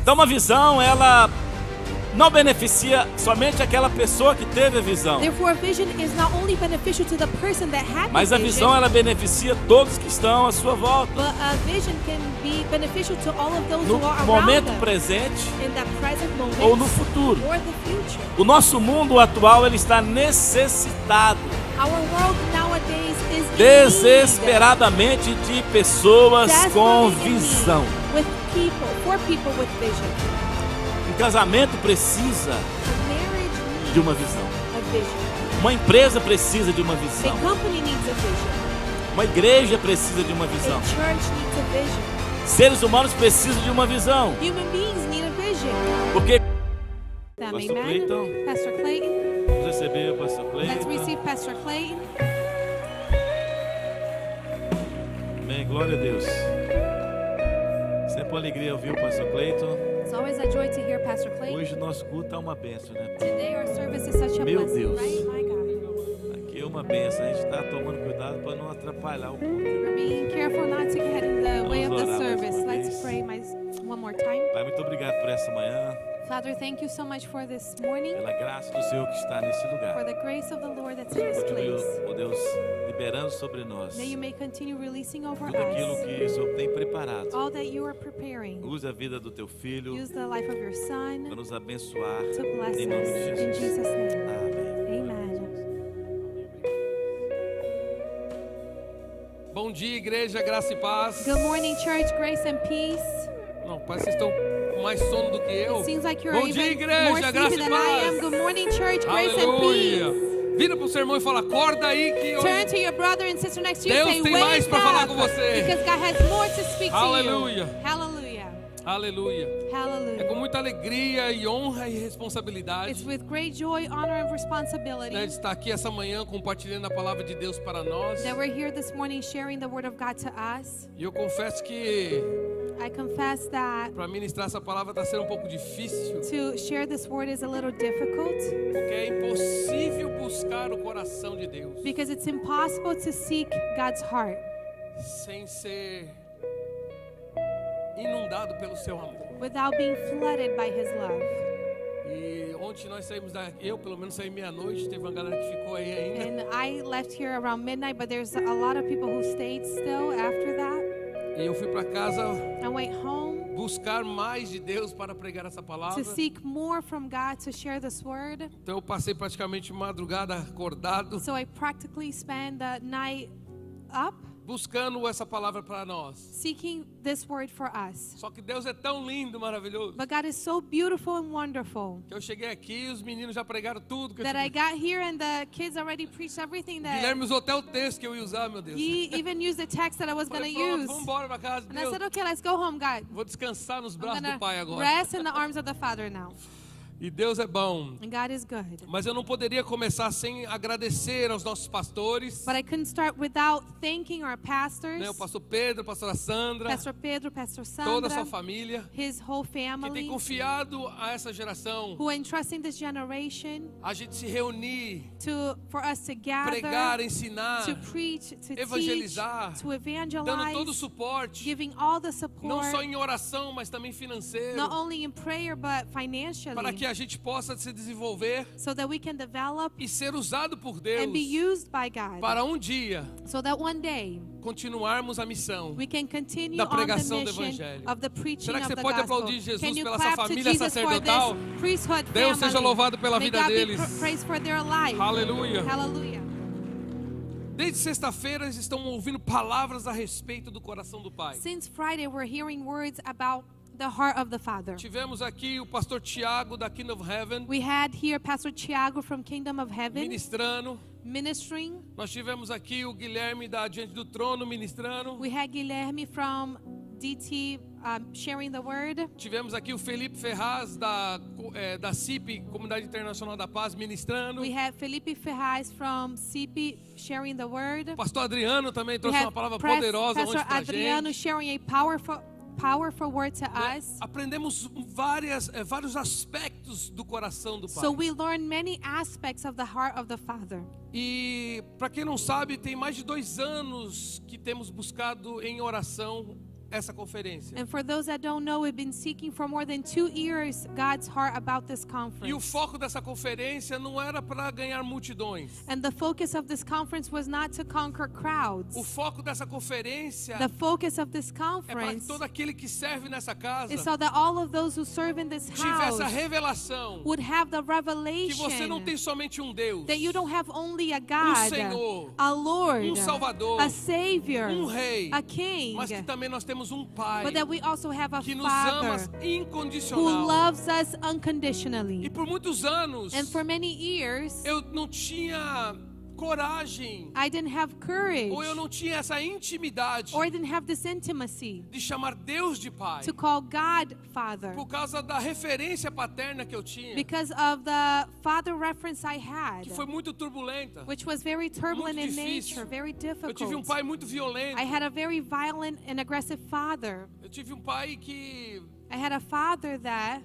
Então uma visão, ela não beneficia somente aquela pessoa que teve a visão, Therefore, a vision is not only beneficial to the person that had mas the a visão vision, ela beneficia todos que estão à sua volta. but a vision can be beneficial to all of those No who are around momento them presente in that present moment ou no futuro. or the future. O nosso mundo atual ele está necessitado Our world nowadays is in need, desesperadamente de pessoas com desperately in need visão. with people, for people with vision. Um casamento precisa A marriage needs de uma visão. a vision. Uma empresa precisa de uma A visão. company needs a vision. Uma igreja precisa de uma A visão. church needs a vision. Seres humanos precisam de uma visão. Human beings need a vision. Porque Them, Pastor amen. Clayton. Pastor Clayton. vamos receber o pastor Let's Cleiton. receive Pastor Clayton. Amém, glória a Deus. Sempre uma alegria ouvir o pastor Cleiton. It's always a joy to hear Pastor Clayton. Hoje o nosso culto está uma bênção, né? Today our service is such a Meu blessing, Deus. right? My God. Aqui é uma bênção. A gente está tomando cuidado para não atrapalhar o culto. We're being careful not to get in the way of Vamos the orar mais service. uma Let's vez. pray one more time. Pai, muito obrigado por essa manhã, Father, thank you so much for this morning, pela graça do Senhor que está nesse for lugar. the grace of the Lord that's in this Continue, place. ó Deus, liberando sobre nós That you may continue releasing over tudo aquilo us que o Senhor tem preparado. all that you are preparing. Use a vida do teu filho Use the life of your para son nos abençoar. to bless Em nome de us. In Jesus. Jesus' name. Amém. Amen. Bom dia, igreja, graça e paz. Good morning, church. Grace and peace. Não, parece que vocês estão com mais sono do que eu. It seems like you're Bom dia, even igreja, more graça sleepy e than I am. paz. Good morning, church. Grace and Aleluia. peace. Vira pro seu irmão e fala: acorda aí que Turn hoje to your brother and sister next to you and Deus say, tem mais wake para falar up, com você. because God has more to speak to Aleluia. you. Hallelujah. Aleluia. É com Hallelujah. muita alegria e honra e It's responsabilidade, with great joy, honor, and né, responsibility de estar aqui essa manhã compartilhando a palavra de Deus para nós. that we're here this morning sharing the word of God to us. E eu confesso que I confess that para ministrar essa palavra está sendo um pouco difícil, to share this word is a little difficult porque é impossível buscar o coração de Deus because it's impossible to seek God's heart sem ser inundado pelo seu amor. without being flooded by His love. E ontem nós saímos daqui, eu pelo menos saí meia-noite, teve uma galera que ficou aí ainda. And I left here around midnight, but there's a lot of people who stayed still after that. E eu fui para casa I went home buscar mais de Deus para pregar essa palavra. to seek more from God to share this word. Então eu passei praticamente madrugada acordado, So I practically spent the night up buscando essa palavra para nós. seeking this word for us. Só que Deus é tão lindo, maravilhoso, But God is so beautiful and wonderful que eu cheguei aqui e os meninos já pregaram tudo. Que eu that I tinha... got here and the kids already preached everything that Guilherme usou até o texto que eu ia usar, meu Deus. he even used the text that I was going Falei, to pronto, use. vamos embora para casa. And I Deus, said, okay, let's go home, God. vou descansar nos I'm braços do Pai going to agora. rest in the arms of the Father now. E Deus é bom. And God is good. Mas eu não poderia começar sem agradecer aos nossos pastores, But I couldn't start without thanking our pastors, né, o pastor Pedro, a pastora Sandra, Pastor Pedro, Pastor toda a sua Sandra, família, his whole que tem family, confiado a essa geração who entrusting this generation a gente se reunir, for us to gather, pregar, ensinar, to preach, to evangelizar, teach, to dando todo o evangelize, suporte, giving all the não só support, em oração, mas também financeiro, not only in prayer but para financially, que a gente possa se desenvolver so that we can develop e ser usado por and Deus be used by God, para um dia so that one day continuarmos a missão. we can continue Da on the pregação do mission Evangelho. of the preaching Será que of você the pode gospel. aplaudir Jesus Can you pela clap sua to família Jesus for sacerdotal? this priesthood Deus family? seja louvado pela May vida God be deles. praised for their life. Aleluia. Hallelujah. Desde sexta-feira eles estão ouvindo palavras a respeito do coração do Pai. Since Friday, we're hearing words about the heart of the Father. Tivemos aqui o pastor Tiago da Kingdom of Heaven We had here Pastor Tiago from Kingdom of Heaven ministrando. ministering. Nós tivemos aqui o Guilherme da Diante do Trono ministrando. We had Guilherme from DT sharing the word. Tivemos aqui o Felipe Ferraz da CIP, Comunidade Internacional da Paz, ministrando. We had Felipe Ferraz from CP sharing the word. O pastor Adriano também We trouxe had uma palavra poderosa Pastor ontem pra Adriano gente. sharing a powerful word to us. Aprendemos vários aspectos do coração do Pai. So we learned many aspects of the heart of the Father. E para quem não sabe, tem mais de 2 anos que temos buscado em oração essa conferência. And for those that don't know, we've been seeking for more than 2 years God's heart about this E o conference. foco dessa conferência não era para ganhar multidões. And the focus of this conference was not to conquer crowds. O foco dessa conferência The focus of this é para que conference todo aquele que serve nessa casa is so that all of those who serve in this tivesse a house revelação would have the que você não revelation tem somente um Deus, that you don't have only a God, Senhor, a Lord, Salvador, a Savior, Rei, a King, mas que também nós temos um Pai but that we also have a que nos ama Father who incondicional. loves us E unconditionally. por muitos anos And for many years, eu não tinha coragem, I didn't have courage, ou eu não tinha essa intimidade or I didn't have this intimacy de chamar Deus de Pai, to call God Father por causa da referência paterna que eu tinha, because of the father reference I had, que foi muito turbulenta. which was very turbulent in difícil. nature, very Eu tive um difficult. pai muito violento. I had a very violent and aggressive father. Eu tive um pai que I had a father that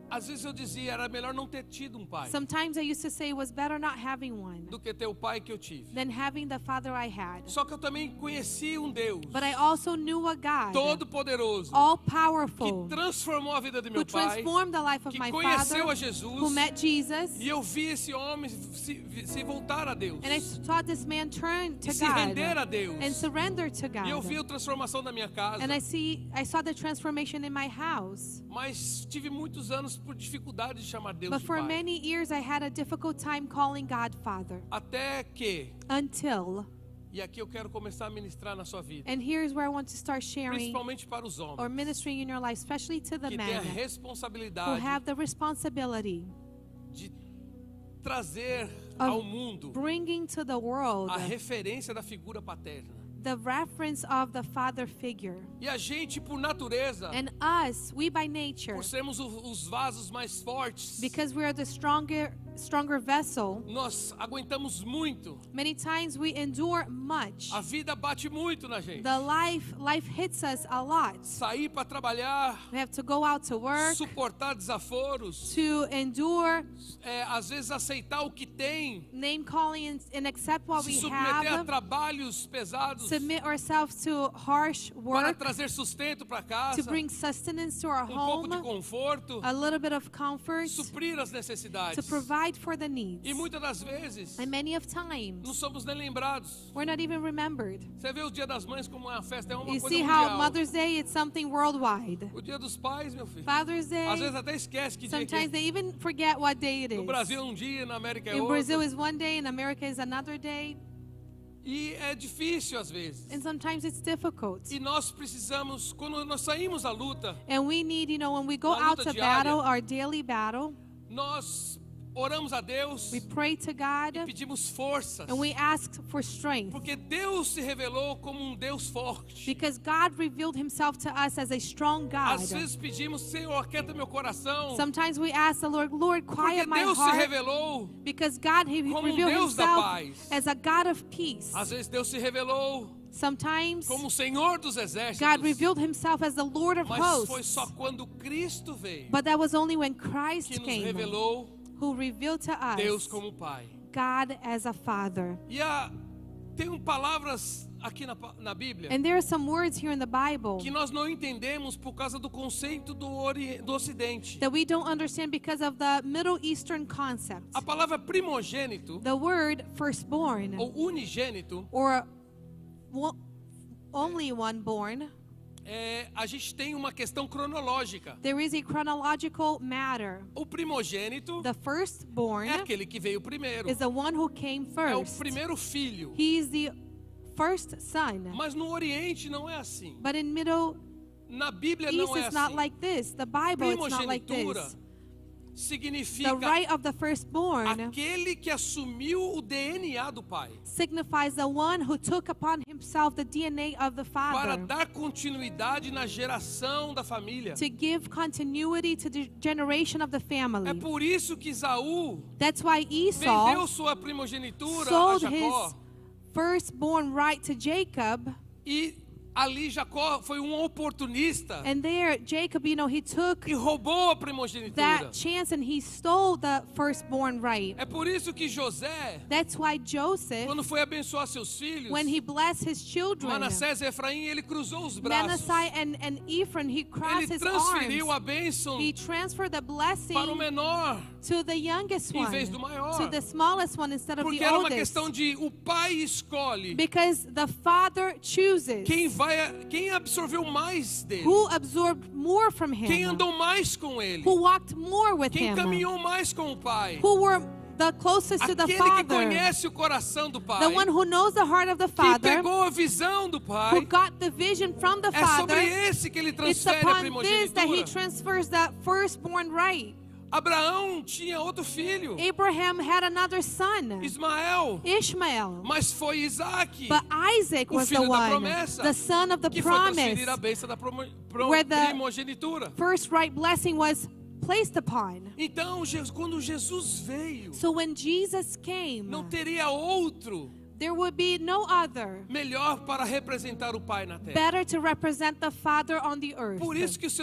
às vezes eu dizia era melhor não ter tido um pai sometimes I used to say it was better not having one do que ter o pai que eu tive. than having the father I had. Só que eu também conheci um Deus But I also knew a God, todo poderoso all que powerful, transformou a vida do who meu pai, transformed the life of que my conheceu a father, Jesus, who met Jesus. e eu vi esse homem se voltar a Deus And I saw this man turn to e se render a God Deus. and surrender to E eu vi God. a transformação da minha casa, And I saw the transformation in my house. mas tive muitos anos por dificuldade de chamar Deus But de for pai. many years I had a difficult time calling God Father Até que, until, e aqui eu quero começar a ministrar na sua vida, and here's where I want to start sharing principalmente para os or homens ministering in your life, especially to the que têm a men who responsabilidade have the responsibility de trazer of ao mundo bringing to the world a referência da figura paterna. the reference of the father figure. E a gente, por natureza, And us, we by nature, por sermos os vasos mais fortes, because we are the stronger vessel, nós aguentamos muito. many times we endure much. A vida bate muito na gente. The life hits us a lot. Sair para trabalhar, We have to go out to work, suportar desaforos, to endure às vezes aceitar o que tem, name calling and accept what se we submeter a have, trabalhos pesados submit ourselves to harsh para work, trazer sustento para to casa, bring sustenance to our pouco de home, conforto, a little bit of comfort, suprir as to necessidades. provide for the needs. E muitas das vezes And many of não times, somos nem lembrados. we're not even remembered. Você vê o Dia das Mães como uma festa, é uma You coisa see how mundial. Mother's Day is something worldwide. O Dia dos Pais, meu filho. Father's Às vezes Day, até esquece que dia que sometimes é. they even forget what day it No is. Brasil é um dia, na América é In outro. Brazil is one day, in America is another day, E é difícil às vezes. and sometimes it's difficult. E nós precisamos, quando nós saímos à luta, And we need, when we go Uma out luta to diária. battle, our daily battle, nós oramos a Deus we pray to God e pedimos forças. and we ask for strength. Porque Deus se revelou como um Deus forte. Because God revealed himself to us as a strong God. Às vezes pedimos, Senhor, aquieta meu coração. Sometimes we ask the Lord, Lord, Porque quiet my Deus se heart. revelou. Because God, He como revealed Deus da himself paz. as a God of peace. Às vezes Deus se revelou Sometimes como o Senhor dos exércitos. God revealed himself as the Lord of Mas foi hosts. só quando Cristo veio But that was only when Christ que nos came revelou who revealed to Deus us como Pai. God as a Father. E tem palavras aqui na Bíblia And there are some words here in the Bible que nós não entendemos por causa do conceito do Ocidente. that we don't understand because of the Middle Eastern concept. A palavra primogênito The word firstborn ou unigênito, or only one born, a gente tem uma questão cronológica. there is a chronological matter. O primogênito The firstborn é aquele que veio primeiro. is the one who came É o first. primeiro filho. He is the first son. Mas no Oriente não é assim. But in Middle Na Bíblia East, não é it's not assim. like this. The Bible, it's not like Primogenitura this. significa The right of the firstborn aquele que assumiu o DNA do pai signifies the one who took upon himself the DNA of the para Father dar continuidade na geração da família. to give continuity to the generation of the É family. por isso que Esaú That's why vendeu Esau sua primogenitura a sold Jacó his firstborn right to Jacob, e ali Jacó foi um oportunista And there, Jacob, he took e roubou a primogenitura. that chance and he stole the firstborn right. É por isso que José, That's why Joseph, quando foi abençoar seus filhos, when he blessed his children, Manassés e Efraim, ele cruzou os braços. Manasseh and Ephraim, he crossed Ele his transferiu a arms. bênção He transferred the para o blessing menor, to the youngest em one, vez do maior. to the smallest one instead of Porque the era uma oldest. questão de o pai escolhe Because the father chooses quem absorveu mais dele, who absorbed more from quem him, andou mais com ele, who walked more with quem him, caminhou mais com o pai, who were the closest to the aquele que father, conhece o coração do pai, the one who knows the heart of the que father, pegou a visão do who pai. got the vision from the É sobre father. esse que ele It's transfere a upon this that he primogenitura. transfers the firstborn right. Abraão tinha outro filho, Abraham had another son, Ismael, Ishmael. mas foi Isaac, But Isaac o was the filho da one, promessa, the son of the que foi promise. transferir a bênção da Where the primogenitura. first right blessing was placed upon. Então, quando Jesus veio, So when Jesus came, não teria outro there would be no other melhor para representar o Pai na terra. better to represent the Father on the earth. Por isso que os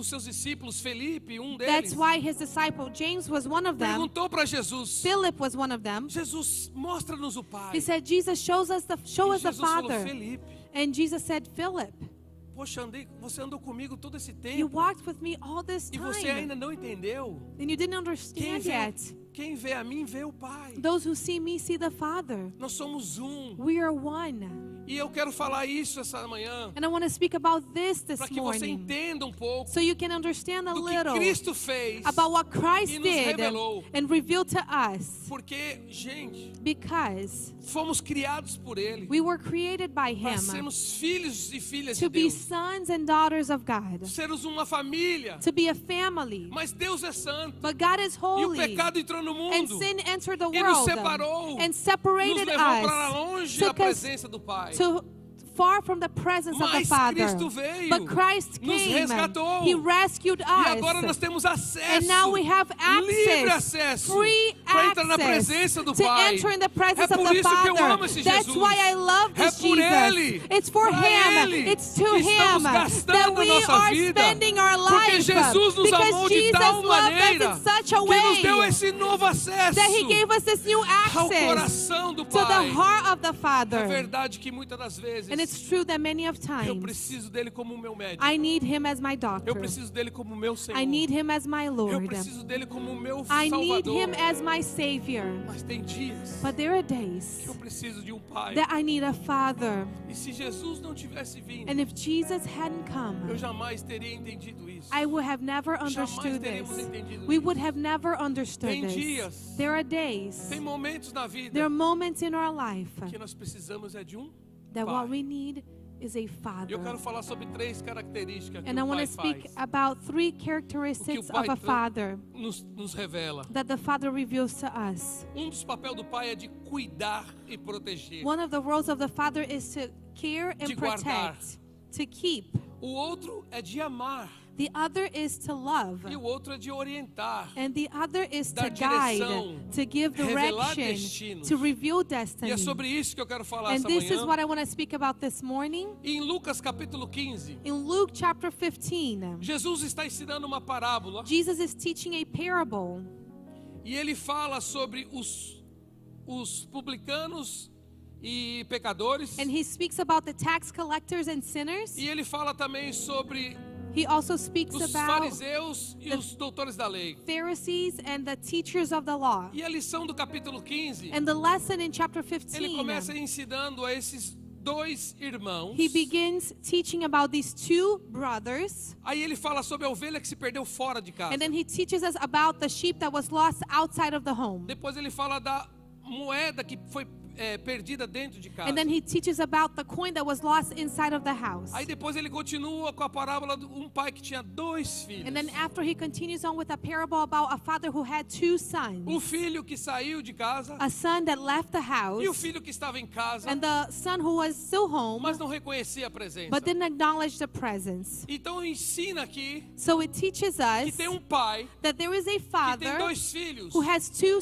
seus discípulos, Felipe, um That's deles, why his disciple James was one of them. perguntou para Jesus: Philip was one of them. Jesus, mostra-nos o Pai. He said, Jesus, show us the E Jesus falou: Father. Felipe, And Jesus said, Philip, poxa, você andou comigo todo esse you tempo walked with me all this e você time, ainda não entendeu? and you didn't understand yet. Quem vê a mim vê o Pai. Those who see me see the Father. Nós somos um. We are one. E eu quero falar isso essa manhã And I want to speak about this para que você morning, entenda pouco so you can understand a do que little Cristo fez. about what Christ e nos did revelou. and revealed to us. Porque, gente, Because fomos criados por Ele we were created by para Him sermos filhos e filhas to de be Deus, sons and daughters of God, sermos uma família. to be a family. Mas Deus é santo But God is e o holy, pecado entrou no and mundo sin entered the e nos world separou, and nos separated levou para us, longe da took us presença do Pai. to far from the presence of the Mas Father. Cristo veio, But Christ nos came. resgatou. He rescued E us. agora nós temos acesso, And now we have livre access, acesso, free para entrar na access presença do to Pai. enter in the presence É of por the isso que eu amo Father. esse That's Jesus. why I love É this por Jesus. Ele, It's for pra Him. Ele, It's to que estamos Him that gastando a we nossa are vida. spending our Porque life. Jesus nos Because amou de Jesus tal loved maneira us in such a que nos deu way esse novo acesso that He gave us this new ao access coração do to the Pai. heart of the É Father. verdade que muitas das vezes And it's true that many of eu times preciso dele como meu médico. I need Him as my Eu doctor. preciso dele como meu Senhor. I need Him as my Eu Lord. preciso dele como meu I need Salvador. Him as my Savior. Mas tem dias But there are days que eu preciso de um Pai. that I need a Father. E se Jesus não tivesse vindo, And if Jesus hadn't eu come, jamais teria entendido isso. I would have never Jamais understood teríamos this. entendido We isso. would have never understood Tem this. dias, There are days, tem momentos na vida there are moments in our life que nós precisamos é de um that Pai. what we need is a E eu Father. quero falar sobre 3 características que And I o want Pai to speak faz, about 3 characteristics Pai of a Father nos revela. that the Father reveals to us. Dos papéis do Pai é de cuidar e proteger. One of the roles of the Father is to care De and guardar. protect, to keep. O outro é de amar The other is to love. e o outro é de orientar. And the other is to Dar guide, direção, to give revelar direction, destinos. to reveal E destiny. é sobre isso que eu quero falar And essa this is manhã. what I want to speak about this morning. Em Lucas capítulo 15, In Luke chapter 15, Jesus está ensinando uma parábola Jesus is teaching a parable. e ele fala sobre os publicanos e pecadores. And he speaks about the tax collectors and sinners. E ele fala também sobre He also speaks os about fariseus e os doutores da lei. Pharisees and the teachers of the law. E a lição do capítulo 15, And the lesson in chapter ele começa 15, ensinando a esses 2 irmãos. he begins teaching about these 2 brothers. Aí ele fala sobre a ovelha que se perdeu fora de casa. And then he teaches us about the sheep that was lost outside of the home. Depois ele fala da moeda que foi perdida dentro de casa. And then he teaches about the coin that was lost inside of the house. Aí depois ele continua com a parábola de um pai que tinha 2 filhos. And then after he continues on with a parable about a father who had 2 O sons. filho que saiu de casa A son that left the house e o filho que estava em casa, and the son who was still home mas não reconhecia a presença. but didn't acknowledge the presence. Então ensina aqui So it teaches que us tem um pai that there is a que tem father 2 filhos, who has 2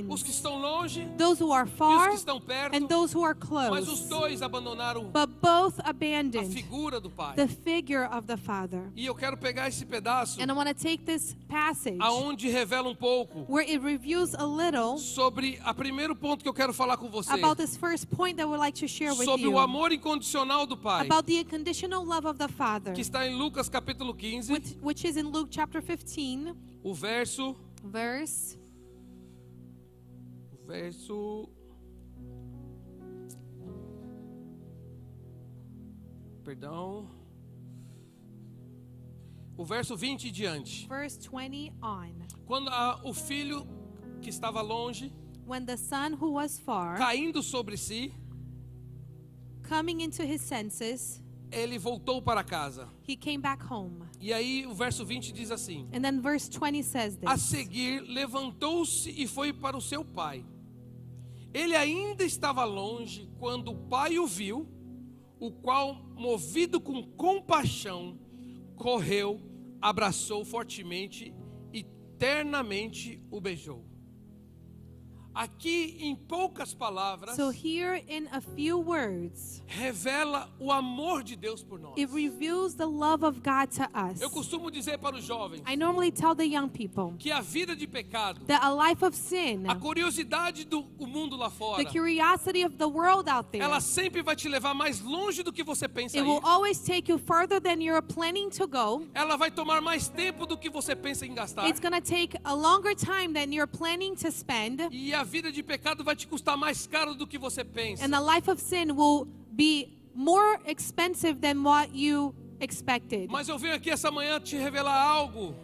os que sons, estão longe those who are e os far que estão perto, and those who are mas os close. dois abandonaram But both a abandoned figura do pai. the figure of the Father. E eu quero pegar esse pedaço And I want to take this passage aonde revela um pouco where it reviews a little sobre o primeiro ponto que eu quero falar com você, about this first point that I would like to share with sobre you. o amor incondicional do pai, About the unconditional love of the Father, que está em Lucas capítulo 15, which is in Luke chapter 15, o verso o verso 20 e diante. verse 20 on. Quando o filho que estava longe, When the son who was far, caindo sobre si, coming into his senses, ele voltou para casa. he came back home. E aí o verso 20 diz assim: And then verse 20 says a this. seguir levantou-se e foi para o seu pai. Ele ainda estava longe quando o pai o viu, o qual, movido com compaixão, correu, abraçou fortemente e ternamente o beijou. Aqui, em poucas palavras, So here in a few words, revela o amor de Deus por nós. it reveals the love of God to us. Eu costumo dizer para os jovens I normally tell the young people que a vida de pecado, that a life of sin, a curiosidade do mundo lá fora, the curiosity of the world out there, ela sempre vai te levar mais longe do que você pensa it will ir. always take you further than you're planning to go. Ela vai tomar mais tempo do que você pensa em gastar. It's going to take a longer time than you're planning to spend. E a vida de pecado vai te custar mais caro do que você pensa. And the life of sin will be more expensive than what you expected. Mas eu venho aqui essa manhã te revelar algo.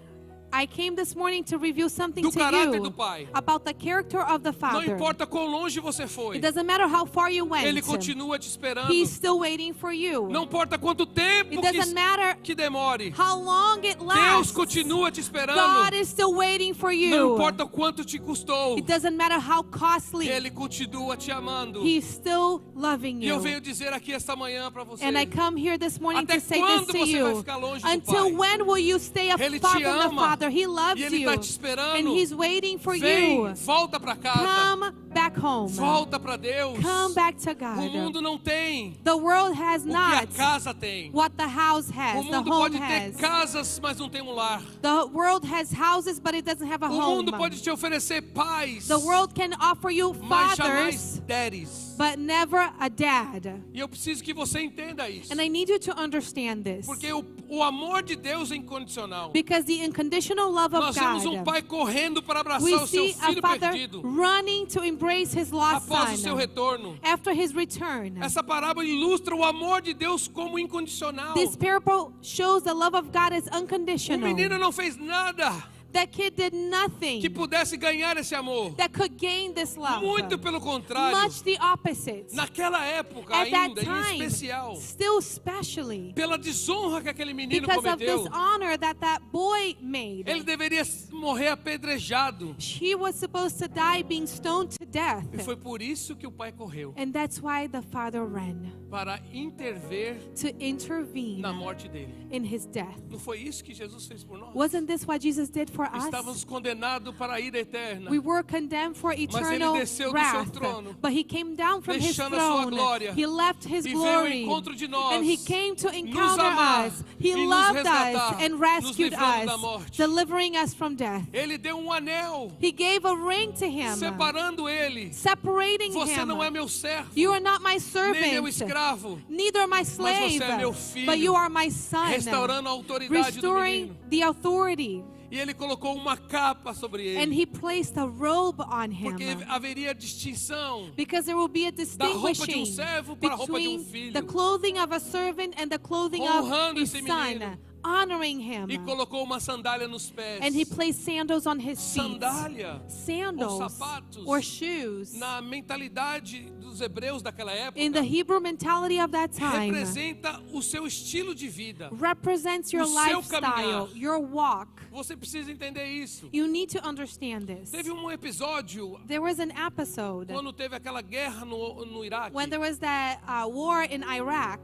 I came this morning to reveal something Do to caráter you do Pai. about the character of the Não Father. importa quão longe você foi, It doesn't matter how far you went. Ele continua te esperando. He's still waiting for you. Não importa quanto tempo It doesn't matter que demore, how long it Deus lasts. continua te esperando. God is still waiting for Não you. importa o quanto te custou, It doesn't matter how costly. Ele continua te amando. He's still loving E eu you. venho dizer aqui esta manhã para você. And I come here this morning Até to say quando this to você vai you. ficar longe do Until Pai? when will you stay Ele far te from the ama. Father? He loves E Ele you. está te esperando. And He's waiting for Vem, you. volta para casa. Come back home. Volta para Deus. Come back to O God. mundo não tem The world has o que a not casa tem. what the house O has, the mundo home pode ter has. casas, mas não tem um lar. The world has houses, but it doesn't have a O home. mundo pode te oferecer pais, The world can offer you mas fathers, jamais daddies. but never a dad. E eu preciso que você entenda isso. And I need you to understand this. Porque o amor de Deus é incondicional. Because the unconditional love of Nós vemos God, pai correndo para abraçar we o seu see a filho father perdido running to embrace his lost após o seu son retorno. after his return. Essa parábola ilustra o amor de Deus como incondicional. This parable shows the love of God is O unconditional. menino não fez nada That kid did nothing que pudesse ganhar esse amor. that could gain this love. Muito pelo contrário. Much the opposite. Naquela época At that ainda, em time, especial, still especially, pela desonra que aquele menino because of cometeu, this honor that that boy made. ele deveria morrer apedrejado. He was supposed to die being stoned to death. E foi por isso que o pai correu, And that's why the father ran, para intervir to intervene na morte dele. in his death. Não foi isso que Jesus fez por nós? Wasn't this what Jesus did for us? Estávamos condenados para a ira eterna, We were condemned for eternal desceu do seu wrath, trono, but he came down from his deixando a sua throne. glória, He left his e veio ao glory, encontro de nós, and he came to nos encounter amar us. He e nos loved resgatar, us and nos rescued livrando da us, morte. delivering us from death. Ele deu um anel, He gave a ring to him, separando ele. separating Você him. não é meu servo, You are not my nem meu servant, escravo, neither my slave, você é meu filho, but you are my son, restaurando a autoridade do restoring menino. the authority. E ele colocou uma capa sobre And ele, he placed a robe on porque him. haveria distinção Because there will be a da roupa de distinguishing servo para a roupa de between filho. the clothing of a servant and the clothing Honrando of his esse son, menino. honoring him. E colocou uma sandália nos pés. And he placed sandals on his feet. Sandália, Sandals ou sapatos, or shoes. na mentalidade dos hebreus daquela época, In the Hebrew mentality of that time, representa o seu estilo de vida. represents your o seu lifestyle, caminhar. your walk. Você precisa entender isso. You need to understand this. Teve um episódio There was an episode quando teve aquela guerra no Iraque, when there was that war in Iraq,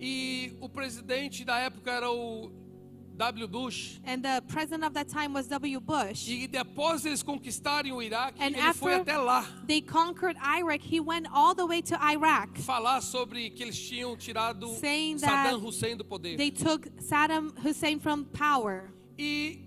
e o presidente da época era o W. Bush. And the president of that time was W. Bush. E após eles conquistarem o Iraque, And ele foi after até lá they conquered Iraq, he went all the way to Iraq, falar sobre que eles tinham tirado saying that Saddam Hussein do poder. they took Saddam Hussein from power. E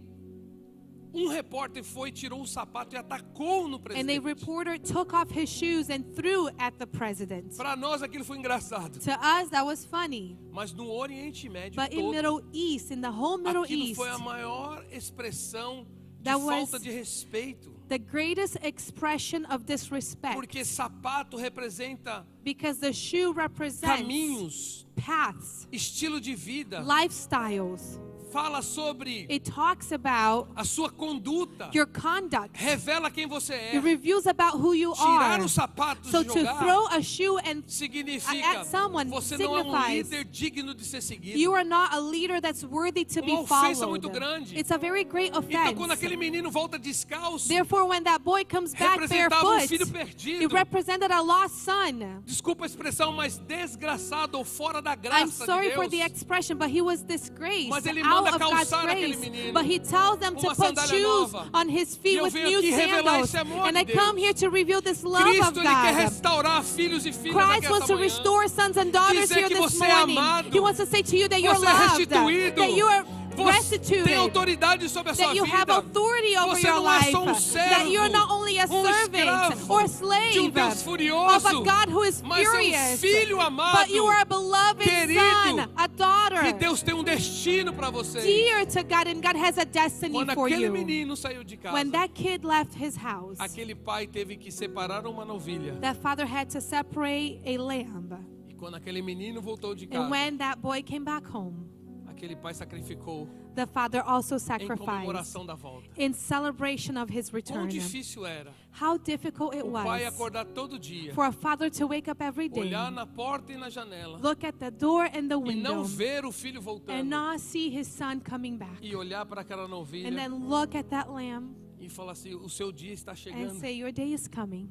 repórter foi, tirou o sapato e atacou no And a presidente. reporter took off his shoes and threw at the president. Para nós aquilo foi engraçado. To us, that was funny. Mas no Oriente Médio But in todo, Middle East, in the whole Middle aquilo East, foi a maior expressão de That was- falta de respeito. the greatest expression of disrespect. Porque sapato representa Because the shoe represents caminhos, paths, estilo de vida. lifestyles. Fala sobre It talks about a sua conduta. your conduct. Revela quem você It é. reveals about who you Tirar are. os sapatos So e to jogar throw a shoe and significa at someone você não é um signifies líder digno de ser seguido. you are not a leader that's worthy to be Uma ofensa followed. muito grande. It's a very great Então quando aquele offense. menino volta descalço, Therefore, when that boy comes back representava um barefoot, filho perdido. it represented a lost son. Desculpa a expressão, mas desgraçado ou fora da I'm graça sorry de for the Deus. expression, but he was disgraced Mas ele out manda of God's calçar aquele grace. menino But he tells them to uma put sandália shoes nova. on his E feet eu with venho new aqui revelar sandals. esse amor And de I come Deus. here to reveal this love Cristo, of ele quer God. restaurar filhos e filhas aqui Christ wants essa to manhã. restore sons and daughters Dizer here que this você é morning. amado. He wants to say to you that you're Você é loved, restituído. that you are Você restituted, tem autoridade sobre a sua that you have vida. authority over Você your não é life, só um that you're servo, not only a servant escravo or de slave Deus of furioso, a God who is mas é um furious, filho amado, but you are a beloved querido, son, a daughter, que Deus tem um destino para você. dear to God, and God has a destiny Quando for aquele you. menino saiu de casa, When that kid left his house, aquele pai teve que separar uma novilha. that father had to separate a lamb. E quando aquele menino voltou de And casa, when that boy came back home, aquele pai sacrificou the father also em sacrificed comemoração da volta. in celebration of his Quão return. difícil era How difficult it o pai was acordar todo dia, for a father to wake up every day, olhar na porta e na janela look at the door and the e não window, ver o filho and voltando not see his son coming back, e olhar para aquela and novilha then look at that lamb e falar assim: o seu dia está and chegando. say, your day is coming.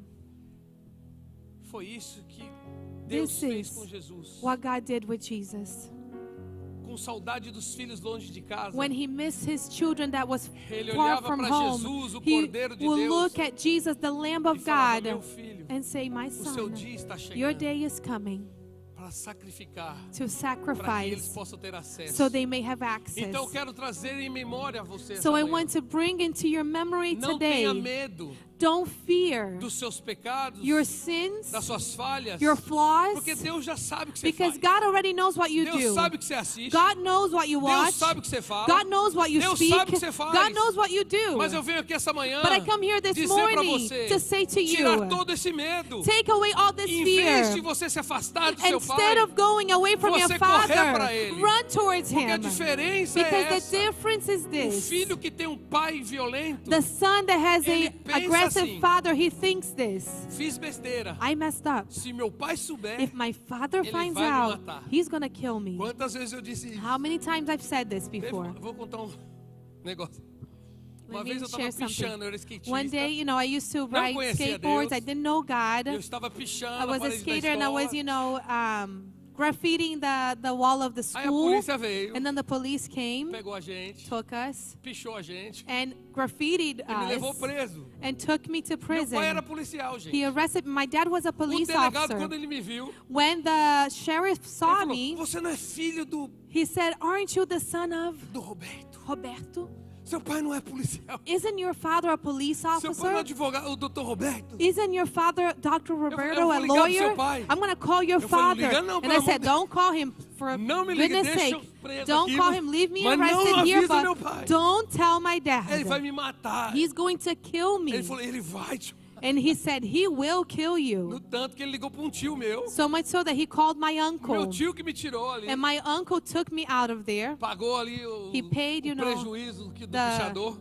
Foi isso que Deus This fez is com Jesus. what God did with Jesus. Com saudade dos filhos longe de casa, When he missed his children that was ele far olhava from para home, Jesus, o he Cordeiro de will Deus, look at Jesus, the Lamb e of falava: God, meu filho, and say, my o seu son, dia está your chegando day is coming para sacrificar, to para que eles sacrifice possam ter acesso. so they may have access. Então eu quero trazer em memória a você essa So I manhã. want to bring into your memory Não today, tenha medo don't fear dos seus pecados, your sins, das suas falhas, your flaws, porque Deus já sabe o que você because faz. God already knows what you Deus do. sabe o que você assiste. God knows what you Deus watch. sabe o que você fala. God knows what you Deus speak. sabe o que você faz. God knows what you do. Mas eu venho aqui essa manhã But I come here this dizer para morning você to say to tirar you, todo esse medo. take away all this Em vez de fear. você se afastar do seu pai, Instead of going away from your você correr father, pra ele. run towards porque a him. diferença é Because the essa. difference is O this. filho que tem um pai violento, The son that has Ele a pensa aggressive assim. father, he thinks this. fiz besteira. I messed up. Se meu pai souber, If my father Ele finds vai me out, matar. he's going to kill me. quantas vezes eu disse isso? How many times I've said this Teve- before? Vou contar um negócio. Uma Let vez me eu estava share something. pichando, eu era skatista. One day, you know, I used to ride conhecia skateboards. Deus. I didn't know God. Eu estava pichando I a was a parede da skater and I was, escola. you know, graffitiing the wall of the Aí a school. polícia veio, And then the police came, pegou a gente, took us, pichou a gente and graffitied e me levou us preso. and took me to Meu pai era prison. policial, He gente. arrested, my dad was a O police delegado, officer. quando ele me viu, When the sheriff ele saw falou: me, você não é filho he said, aren't you the son of do Roberto? Roberto? Seu pai não é policial. Isn't your father a police Seu pai não é officer? advogado, o doutor Roberto. Isn't your father Dr. Roberto vou a ligar pro lawyer? seu pai. I'm going to call your Eu falei, father. liga não, And pelo I amor said, de- don't call him for Não me ligue, goodness deixa sake. eu preso Don't aqui, call mas- him, leave me mas não arrested here, avisa meu but pai. don't tell my Ele dad. vai me matar. He's going to kill me. Ele falou: ele vai te... And he said, he will kill No you. tanto que ele ligou para um tio meu. So much so that he called my Meu uncle. tio que me tirou ali. And my uncle took me out of there. Pagou ali o, He paid, you o know, prejuízo do the pichador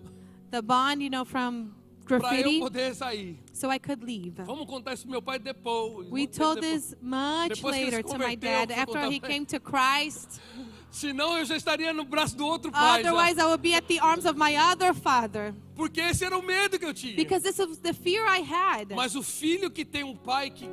The bond, you know, from para eu graffiti, poder sair. so I could leave. Vamos contar isso pro meu pai depois. We Vamos told depois. this much Depois que ele se later to my converteu, dad eu fui after contar he pra came to Christ. Senão eu já estaria no braço do outro pai. já. Otherwise, I would be at the arms of my other father. Porque esse era o medo que eu tinha. Because this was the fear I had. Mas o filho que tem um pai que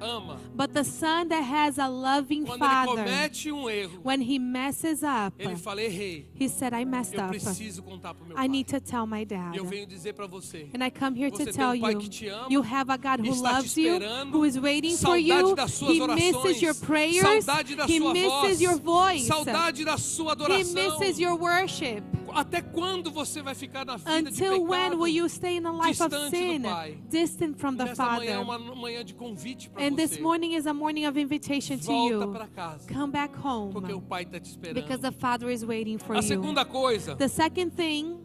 ama. But the son that has a loving Quando ele father, comete um erro, when he messes up, ele fala, errei. he said, I messed Eu up. preciso contar para o meu I pai. need to tell my E dad. eu venho dizer para você, And I come here você to tem tell pai you, que te ama, you have a God who está te loves you, esperando, who is waiting for saudade you. das suas He misses orações, your prayers. saudade da He sua misses voz, your voice. saudade da sua He adoração. misses your worship. Até quando você vai ficar na vida de Until pecado? when will you stay in a life of distante do sin, Pai? distant from the Nesta manhã é Father? uma manhã de convite para And this você. morning is a morning of invitation to Volta you. para casa, Come back porque o home, Pai está te esperando. because the Father is waiting for A you. segunda coisa, The second thing,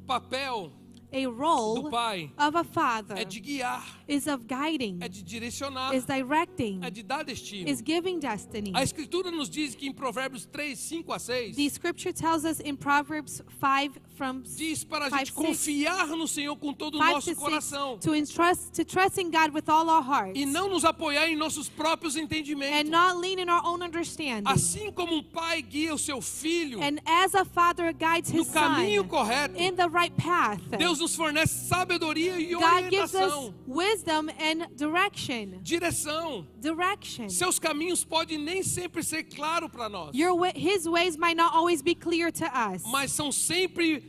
papel a do role Pai of a father é de guiar, is of guiding, é de direcionar, is directing, é de dar destino. is giving destiny. A Escritura nos diz que em Provérbios 3, 5 a 6, The scripture tells us in Proverbs 5 from diz para a 5, gente 6, confiar no Senhor com todo o 5 nosso to 6 coração to trust in God with all our hearts e não nos apoiar em nossos próprios and entendimentos. not lean in our own understanding. Assim como um pai guia o seu filho And as a father guides no his caminho son correto, in the right path, Deus nos fornece sabedoria e God gives us orientação, wisdom and direction. direção. Direction. Seus caminhos podem nem sempre ser claros para nós, His ways might not always be clear to us, mas são sempre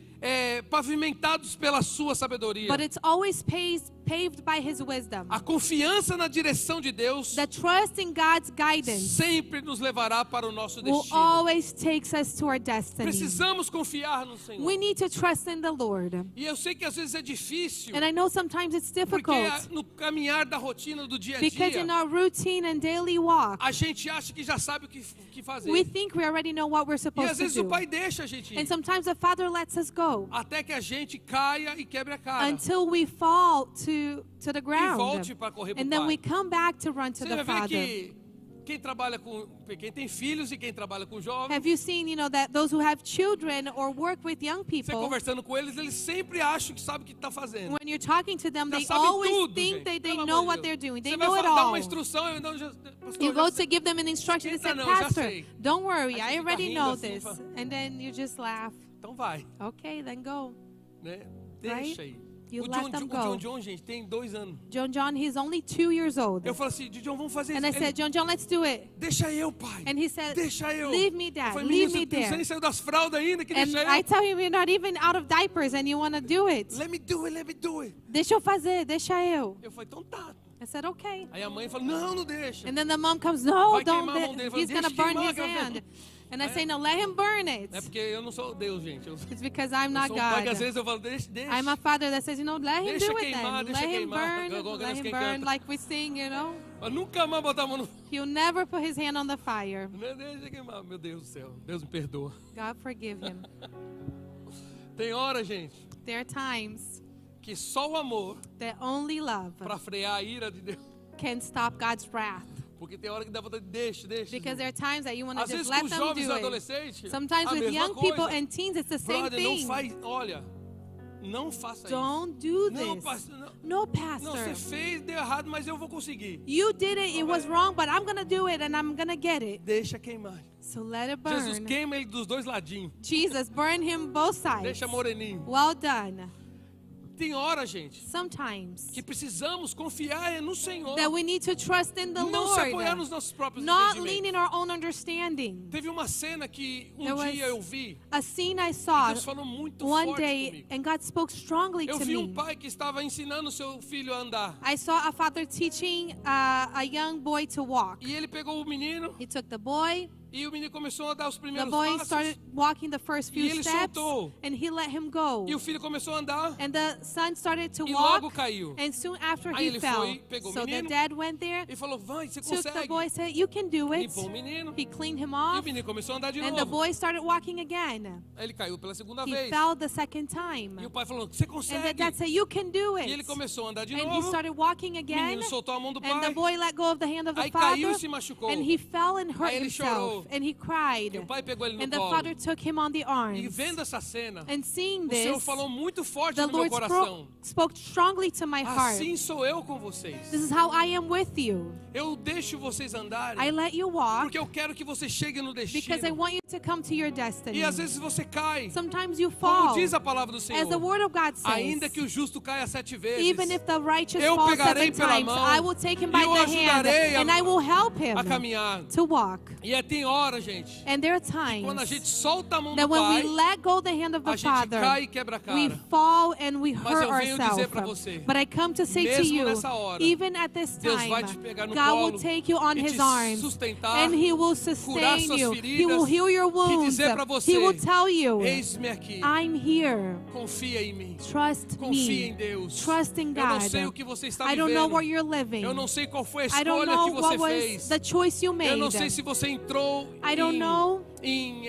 pavimentados pela sua sabedoria. but it's always paved by his wisdom. A confiança na direção de Deus The trust in God's guidance sempre nos levará para o nosso will destino. always takes us to our destiny. Precisamos confiar no Senhor. We need to trust in the Lord. E eu sei que às vezes é difícil, And I know sometimes it's porque difficult no caminhar da rotina do dia a because in dia, our routine and daily walk, a gente acha que já sabe o que fazer. we think we already know what we're E supposed às to vezes o do. pai deixa a gente And ir, sometimes the Father lets us go até que a gente caia e quebre a cara. until we fall to the E ground. volte para correr para o And then we pai. come back to run to Você the já vê Father. que quem tem filhos e quem trabalha com jovens, Have you seen, that those who have children or work with young você people, conversando com eles sempre acham que sabe o que está fazendo. when you're talking to them, Já they sabem always tudo, think gente. that they Pelo know amor what de they're Deus. doing. They Você know vai it dar all. uma instrução, eu não, pastor, You já go sei. to give them an instruction and Esquenta say, não, já Pastor, sei. don't worry, Aí você I fica already rindo know assim, this. fala- And then you just laugh. Então vai, Okay, then go. né? Right? Deixa aí. You O let them go. John, gente, tem 2 anos. John, he's only 2 years old. Eu falo assim, John, vamos fazer And isso. I said, Ele, John, let's do it. deixa eu, pai. And he said, Deixa eu. leave me, Eu Dad. falei, Leave menino, me você nem there. saiu das fraldas ainda, que And deixa I eu. tell him, you're not even out of diapers and you want to do it. Let me do it. Deixa eu fazer, deixa eu. Eu falei, então tá. I said, okay. Aí a mãe falou, não deixa. And then the mom comes, no, Vai don't. queimar a mão dele. He's going to Deixa burn queimar, his que eu hand. vou- And I say, no, let him burn it. É porque eu não sou Deus, gente. Eu It's because I'm sou not um pai que às God. vezes eu falo, deixa. I'm a father that says, let him Deixa do it queimar, then. deixa Let him queimar. burn, Igual let him quem burn canta. like we sing, Mas nunca mais botar a mão no... He'll never put his hand on the fire. Não, deixa queimar. Meu Deus do céu. Deus me perdoa. God forgive him. Tem hora, gente, There are times que só o amor that only love para frear a ira de Deus. can stop God's wrath. Porque tem hora que dá vontade de deixa. Because there are times that you want to Às just vezes let com os them jovens e do it. adolescentes, Sometimes a with mesma young coisa. people and teens, it's the same Brother, não thing. faz, olha, não faça Don't do isso. Não, this. pastor, não, No, não, pastor. você fez, deu errado, mas eu vou conseguir. You did it, it was wrong, but I'm going to do it and I'm going to get it. Deixa queimar. So let it Jesus burn. queima ele dos dois ladinhos. Jesus, burn him both sides. Deixa moreninho. Well done. Tem hora, gente, Sometimes que precisamos confiar no Senhor. that we need to trust in the Não se apoiar Lord, nos nossos próprios not entendimentos. lean in our own understanding. Teve uma cena que There was dia eu vi, a scene I e saw Deus falou muito one forte day, comigo. and God spoke strongly Eu to vi me. pai que estava ensinando seu filho a andar. I saw a father teaching a young boy to walk. E ele pegou o menino, He took the boy. e o menino começou a dar os The primeiros boy passos. started walking the first few E ele steps, soltou. and he let him go. E o filho começou a andar, And the son started to e logo walk, caiu. and soon after Aí he ele fell. foi, pegou o So the menino, dad went there, E falou, vai, você took the consegue. boy, said, "You can do it." Limpou o menino, He cleaned him e off, o menino começou a andar de and the novo. boy started walking again. Aí ele caiu pela segunda He vez. fell the second time, E o pai falou, você and the consegue. dad said, "You can do E ele it." começou a andar de And he novo. started walking O again, menino soltou a mão do and the pai. boy let go of the hand of the Aí caiu father, e se machucou. and he fell and hurt Aí ele himself. chorou. chorou. and he cried. E o pai pegou ele no And the colo. father took him on the E arms. vendo essa cena, And seeing o Senhor this, falou muito forte the no meu Lord coração. spoke strongly to my heart. Assim sou eu com vocês. This is how I am with you. Eu deixo vocês andarem, I let you walk porque eu quero que você chegue no because I destino. want you to come to your destiny. E às vezes você cai, Sometimes you como fall. diz a palavra do As the Senhor. word of God Ainda says, que o justo caia 7 vezes, even if the righteous eu falls pegarei 7 pela times, mão I will take him e by o the hand ajudarei and I will help him a caminhar. to walk. E tem hora, gente, And there are quando a gente times solta a mão do that when we Pai, let go the hand of a the gente cai Father, e quebra a we cara. fall and we Mas hurt eu venho dizer pra ourselves. você, But I come to say to mesmo you, nessa hora, even at this Deus time, vai te pegar no God colo will take you on e His te arms sustentar, and He will curar sustain suas you. feridas He will heal your e wounds. dizer pra você, He will tell you, eis-me aqui, I'm here. confia em mim, Trust confia em me. Deus. Trust in Eu não God. sei o que você está I don't know vivendo, where you're living. eu não sei qual foi a I don't escolha know que você what was fez, the choice you eu não made. sei se você entrou I don't know em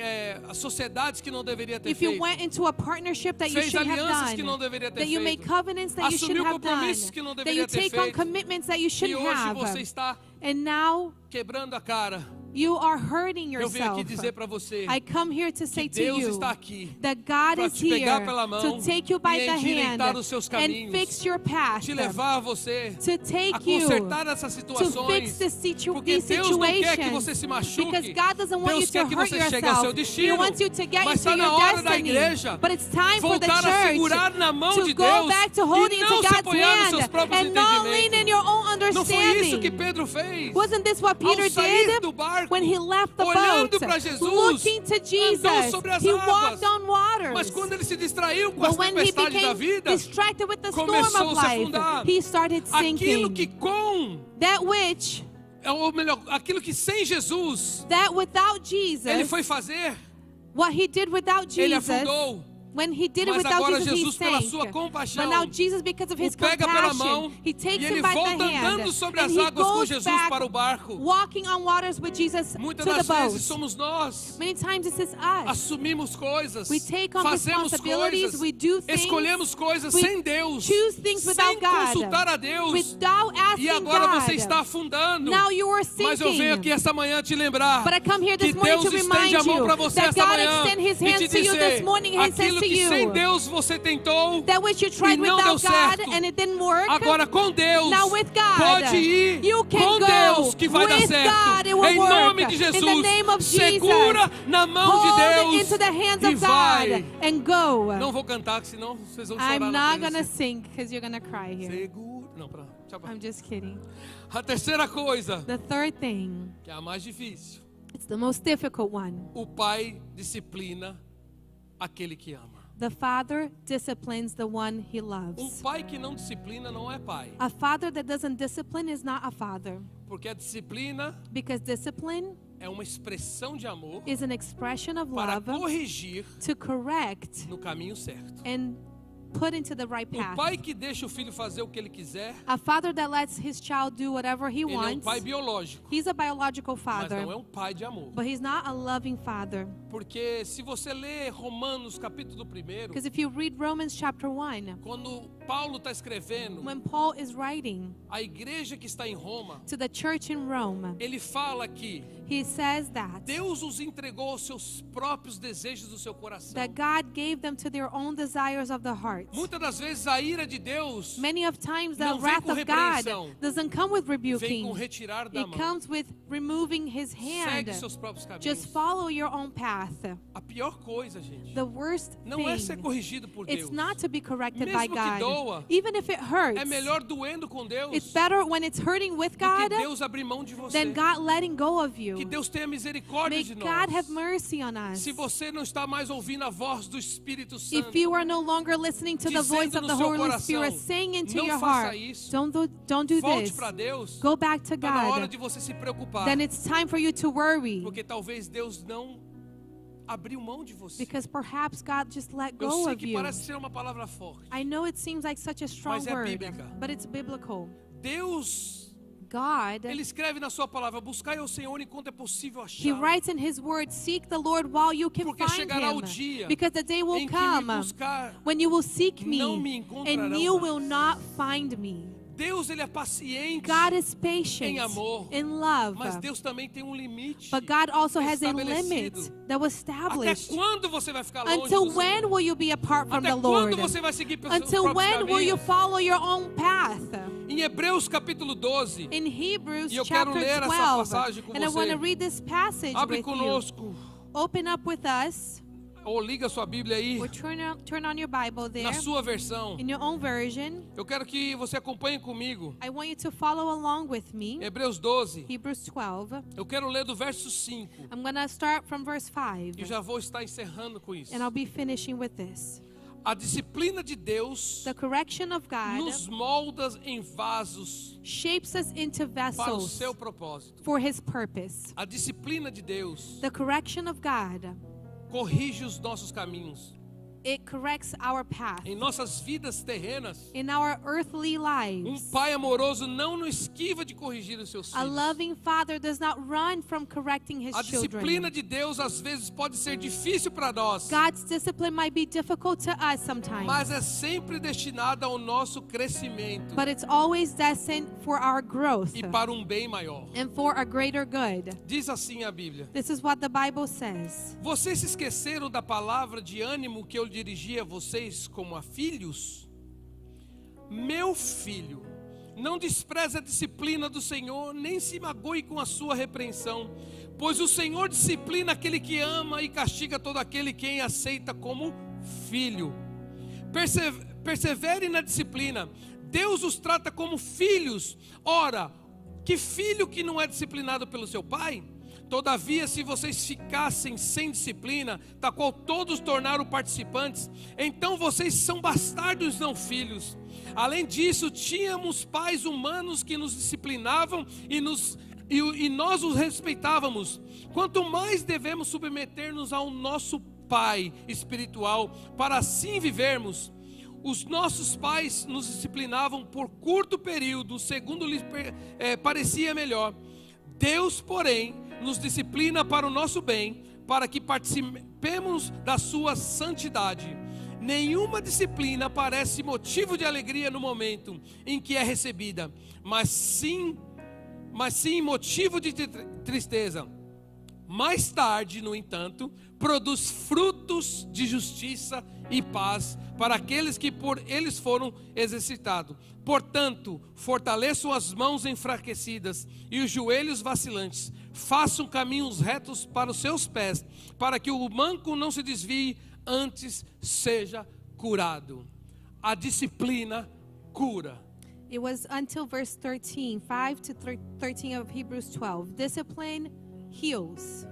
sociedades que não deveria ter if you feito, went into a partnership that you fez should have alianças que não done, deveria ter that you made feito, covenants that you should assumiu have done, compromissos que não that deveria you ter take on feito, commitments that you e shouldn't hoje você have. está And now quebrando a cara. you are hurting Eu venho aqui yourself. dizer para você I come here to say que to Deus you está aqui that God para is te pegar here pela mão to take you by e the hand endireitar os seus and caminhos, fix your path, te levar a você to a take you consertar essas to situações, fix porque these Deus não quer que situations, você se because machuque, God doesn't want you Deus to quer que hurt você chegue ao seu yourself. He destino, wants you to get mas into está na your hora da destiny. igreja But it's time for the voltar a church segurar na mão to de go Deus back to e holding não to se God's apoiar nos seus hand próprios and not lean in your own entendimentos. Não foi isso que understanding. Pedro fez. Wasn't this what Peter Ao sair did do barco, when he left the olhando boat? para Jesus, Looking to Jesus, andou sobre as he águas. walked on waters. Mas quando ele se distraiu com as But when he tempestades da became vida, distracted with the storm começou of a se life, afundar. he started aquilo sinking. que That which, ou melhor, aquilo que sem Jesus that without ele Jesus, foi fazer, what he did without ele Jesus, afundou. when he did it Mas without agora Jesus, he Jesus, pela sank. sua compaixão, But now Jesus, because of his o pega pela mão compassion, he takes e ele him by volta the hand andando sobre and as he águas com goes Jesus back para o barco. walking on waters with Jesus Muitas to the das boat. vezes somos nós. Many times this is us. Assumimos coisas, We take on fazemos responsibilities, coisas, we do things, escolhemos coisas we sem Deus, choose things sem without God, consultar a Deus. without asking E agora God. você está afundando. Now you are Mas eu venho sinking. aqui esta manhã te lembrar But I come here que this morning Deus to estende remind a mão you para você that esta God manhã extend His e te hands to you dizer this morning and says aquilo to que sem you Deus você tentou that which you e tried não deu without God certo. and it didn't work. Agora com Deus, Now with God, pode ir you can com go. Deus que vai dar With certo. God, it will Em nome work. de In the Jesus, name of segura Jesus, na mão de hold Deus it into the hands e of vai. God and go. Não vou cantar, senão vocês vão chorar I'm na not gonna presença. sing because you're gonna cry here. Segura. Não, tchau. I'm just kidding. A terceira coisa, The third thing, que é a mais difícil. it's the most difficult one. O pai disciplina aquele que ama. The father disciplines the one he loves. Pai que não disciplina não é pai. A father that doesn't discipline is not a father, Porque a disciplina because discipline é uma expressão de amor is an expression of para love corrigir to correct no caminho certo. and put into the right O path. pai que deixa o filho fazer o que ele quiser, A father that lets his child do whatever he ele é um wants, pai biológico, he's a biological mas father, não é um pai de amor. but he's not a loving father. Porque se você lê Romanos capítulo 1, Because if you read Romans chapter 1, quando Paulo está escrevendo, when Paul is writing a igreja que está em Roma, to the church in Rome, ele fala que he says that Deus os entregou aos seus próprios desejos do seu coração. God gave them to their own desires of the heart. Muitas das vezes a ira de Deus Many of times the não vem wrath com of God repreensão, doesn't come with vem rebuking. com retirar da It mão. comes with removing his hand. Segue seus próprios caminhos. Just follow your own path. A pior coisa, gente, The worst não é ser thing, corrigido por it's Deus. not to be corrected Mesmo by que God. doa, Even if it hurts, É melhor doendo com Deus it's better when it's hurting with do que God Deus abrir mão de você. than God letting go of Que you. Deus tenha misericórdia May de God nós. have mercy on us. Se você não está mais ouvindo a voz do Espírito Santo, If you are no longer listening to the dizendo voice of no the seu Holy coração, Spirit saying into não your faça heart, isso. don't do volte this. para Deus. Go back to Está na hora God. de você se preocupar, Then it's time for you to worry, porque talvez Deus não abriu mão de você. because perhaps God just let Eu go sei of que you. parece ser uma palavra forte. I know it seems like such a strong Mas é word, bíblica. but it's biblical. Deus, God, Ele escreve na sua palavra: buscai ao Senhor enquanto é possível He achá-lo. writes in His Word, seek the Lord while you can Porque find chegará o Him. dia Because the day will em que come me buscar when you will seek não me me encontrarão and you mais. will not find me. Deus, ele é paciente God is patient em amor, in love. mas Deus também tem um limite. But God also has a limit estabelecido. that was Até established. quando você vai ficar longe Until do when Senhor? will you be apart from Até the quando Lord? você vai seguir pelos seus Until próprios when will you caminhos? follow your own path? Em Hebreus capítulo 12, In Hebrews E eu quero chapter ler essa 12, passagem com and I want você. to read this passage abre with you. conosco, Open up with us, ou liga sua Bíblia aí, or turn on your Bible there, na sua versão. in your own version. Eu quero que você acompanhe comigo. I want you to follow along with me. Hebreus 12, Hebrews 12. eu quero ler do verso 5. I'm going to start from verse 5, E já vou estar encerrando com isso. and I'll be finishing with this. A disciplina de Deus The correction of God nos molda em vasos shapes us into para o vessels seu propósito. for His purpose. A disciplina de Deus The correction of God, corrige os nossos caminhos. it corrects our path. Em nossas vidas terrenas, In our earthly lives, pai amoroso não nos esquiva de corrigir os seus a filhos. loving father does not run from correcting his A disciplina children. de Deus às vezes pode ser difícil para nós, God's discipline might be difficult to us sometimes, mas é sempre destinada ao nosso crescimento but it's always destined for our growth e para um bem maior. and for a greater good. Diz assim a Bíblia: This is what the Bible says. Vocês se esqueceram da palavra de ânimo que eu dirigi a vocês como a filhos? Meu filho, não despreze a disciplina do Senhor, nem se magoe com a sua repreensão, pois o Senhor disciplina aquele que ama e castiga todo aquele quem aceita como filho. Persevere na disciplina. Deus os trata como filhos. Ora, que filho que não é disciplinado pelo seu pai? Todavia, se vocês ficassem sem disciplina, da qual todos tornaram participantes, então vocês são bastardos, não filhos. Além disso, tínhamos pais humanos que nos disciplinavam e nós os respeitávamos. Quanto mais devemos submeter-nos ao nosso Pai espiritual, para assim vivermos. Os nossos pais nos disciplinavam por curto período, segundo lhes parecia melhor. Deus, porém, nos disciplina para o nosso bem, para que participemos da sua santidade. Nenhuma disciplina parece motivo de alegria no momento em que é recebida, mas sim motivo de tristeza. Mais tarde, no entanto, produz frutos de justiça e paz para aqueles que por eles foram exercitados. Portanto, fortaleçam as mãos enfraquecidas e os joelhos vacilantes. Façam caminhos retos para os seus pés, para que o manco não se desvie, antes seja curado. A disciplina cura. It was until verse 13, 5 to 13 of Hebrews 12. Discipline heals.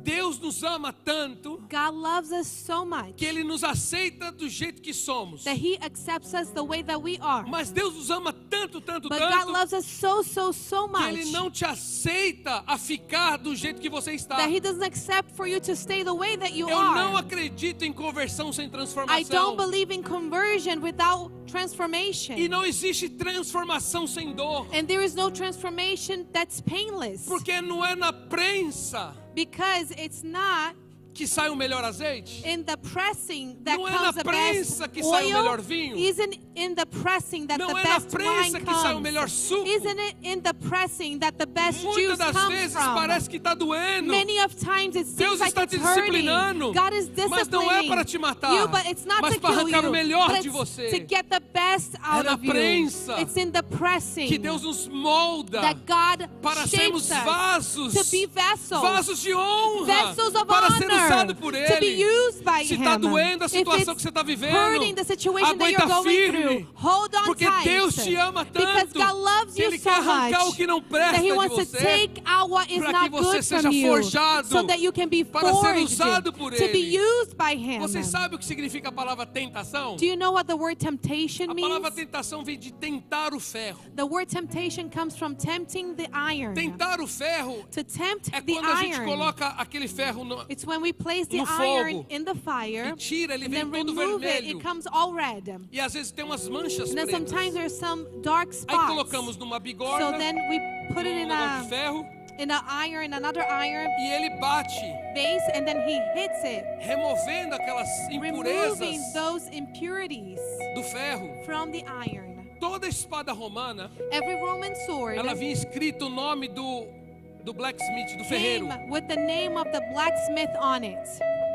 Deus nos ama tanto God loves us so much que Ele nos aceita do jeito que somos. that He accepts us the way that we are. Mas Deus nos ama tanto, tanto, But God tanto, loves us so que much Ele não te aceita a ficar do jeito que você está. that He doesn't accept for you to stay the way that you Eu não are. acredito em conversão sem I transformação. don't believe in conversion without transformation. E não existe transformação sem dor. And there is no transformation that's painless. Porque não é na prensa Because it's not que sai o melhor azeite. in the pressing that Não é comes na the prensa best que sai o oil. melhor vinho. Isn't in the pressing that Não the é na best prensa wine que sai o melhor comes. suco. Isn't it in the pressing that the best Muitas juice das comes vezes from? parece que está doendo. Many of times it Deus seems like está it's te hurting. disciplinando, God is mas não é disciplining para te matar, you, but it's not mas to para kill arrancar you, o melhor but de it's você. to get the best out na of you. prensa It's in the pressing Que Deus nos molda that God para shapes sermos us vasos, to be vessels. vasos de honra, Vessels of para ser honor, usado por to Ele. be used by Se Him. está doendo a If situação it's que você está vivendo, hurting the situation that you're aguenta going firme, through, hold on porque tight. Deus te ama Because tanto God loves que you Ele so quer arrancar much o que não presta that He de wants to você, take out what is para not que você good seja from you, forjado so that you can be para ser forged usado por to be Ele. used by Him. Você sabe o que significa a palavra tentação? Do you know what the word temptation A means? palavra tentação vem de tentar o ferro. The word temptation comes from tempting the iron. Tentar o ferro To tempt é the quando a gente iron. coloca aquele ferro no, It's when we place the no iron fogo in the fire e tira, ele and vem then todo remove it, vermelho. it comes all red. E às vezes tem umas manchas And then pretas. sometimes there's some dark Aí spots. colocamos numa So bigorna, then we put it num negócio de ferro, in an iron, another iron e ele bate, base, and then he hits it, removendo aquelas impurezas removing those impurities do ferro. from the iron. toda espada romana, Every Roman sword ela vinha escrito o nome do blacksmith, do ferreiro. came with the name of the blacksmith on it.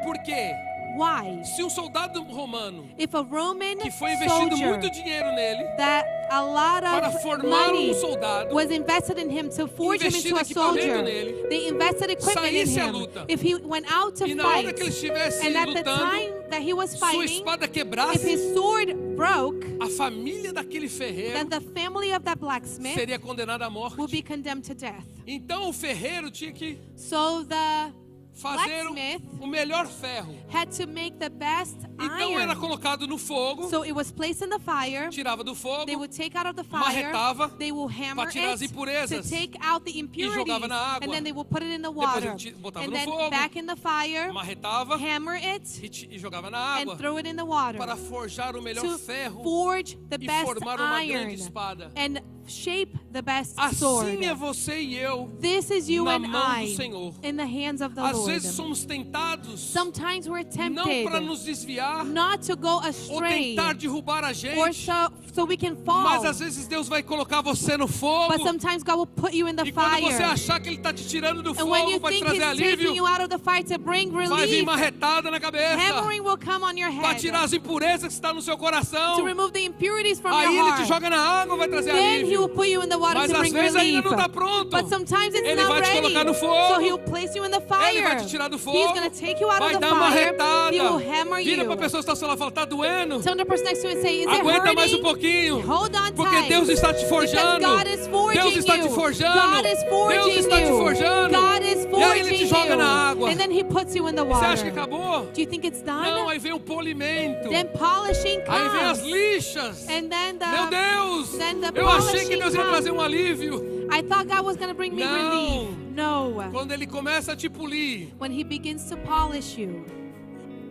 Por quê? Why? Se um soldado romano If a Roman que foi investido soldier muito dinheiro nele that a lot para of formar money soldado, was invested in him to forge him investido into a equipamento soldier, nele, they invested equipment in saísse à him. luta, If he went out to e na hora fight, que ele estivesse and at the lutando, time that he was sua fighting, espada if quebrasse, his sword broke, a família daquele ferreiro then the family of that blacksmith seria condenada à morte. will be condemned to death. Então o ferreiro tinha que So the fazer blacksmith o melhor ferro. had to make the best Então era iron. colocado no fogo, So it was placed in the fire. tirava do fogo, They would take out of the fire. marretava They will hammer para tirar as it to impurezas take out the impurities. jogava na água. And then they will put it in the Depois water. ele botava And no then fogo, back in the fire, marretava hammer it, e jogava na água and throw it in the water. para forjar o melhor To ferro forge the e best formar uma iron. grande espada. And shape the best sword. Assim é você e eu. This is you na and mão do I Senhor. in the hands of the Às Lord. vezes somos tentados Sometimes we're não para tempted nos desviar not to go ou astray tentar derrubar a or gente, so we can fall. mas às vezes Deus vai colocar você no fogo. But sometimes God will put you in the E quando você fire. achar que Ele está te tirando do And when you fogo para te think trazer He's taking you alívio, out of the fire to bring vai vir relief, marretada na cabeça hammering will come on your para tirar head as impurezas que estão no seu coração. to remove the impurities from Aí your Ele te heart. joga na água, vai trazer Then He will alívio. put you in the water Mas to às bring vezes ainda relief. não está pronto. But sometimes it's Ele not vai te ready. colocar no fogo. So He will place you in the Ele vai fire. te tirar do He's fogo, going to take you out vai of the dar uma fire. retada. He will hammer Vira you. para a pessoa que está ao seu lado e fala, está doendo? Tell the person next to you and say, is it Aguenta mais um hurting? pouquinho. Hold on Porque tight. Deus está te forjando. Because God is forging Deus está you. te forjando. God is forging Deus está te you. forjando. God is E aí Ele te forging joga you. na água. And then He puts you in the Você water. acha que acabou? Do you think it's done? Não, aí vem o polimento. Then polishing Aí vem as comes. lixas. And then Meu Deus! then the Eu achei que polishing Deus ia comes. trazer um alívio. I thought God was going to bring me Não. relief. No. Quando Ele começa a te polir, When He begins to polish you,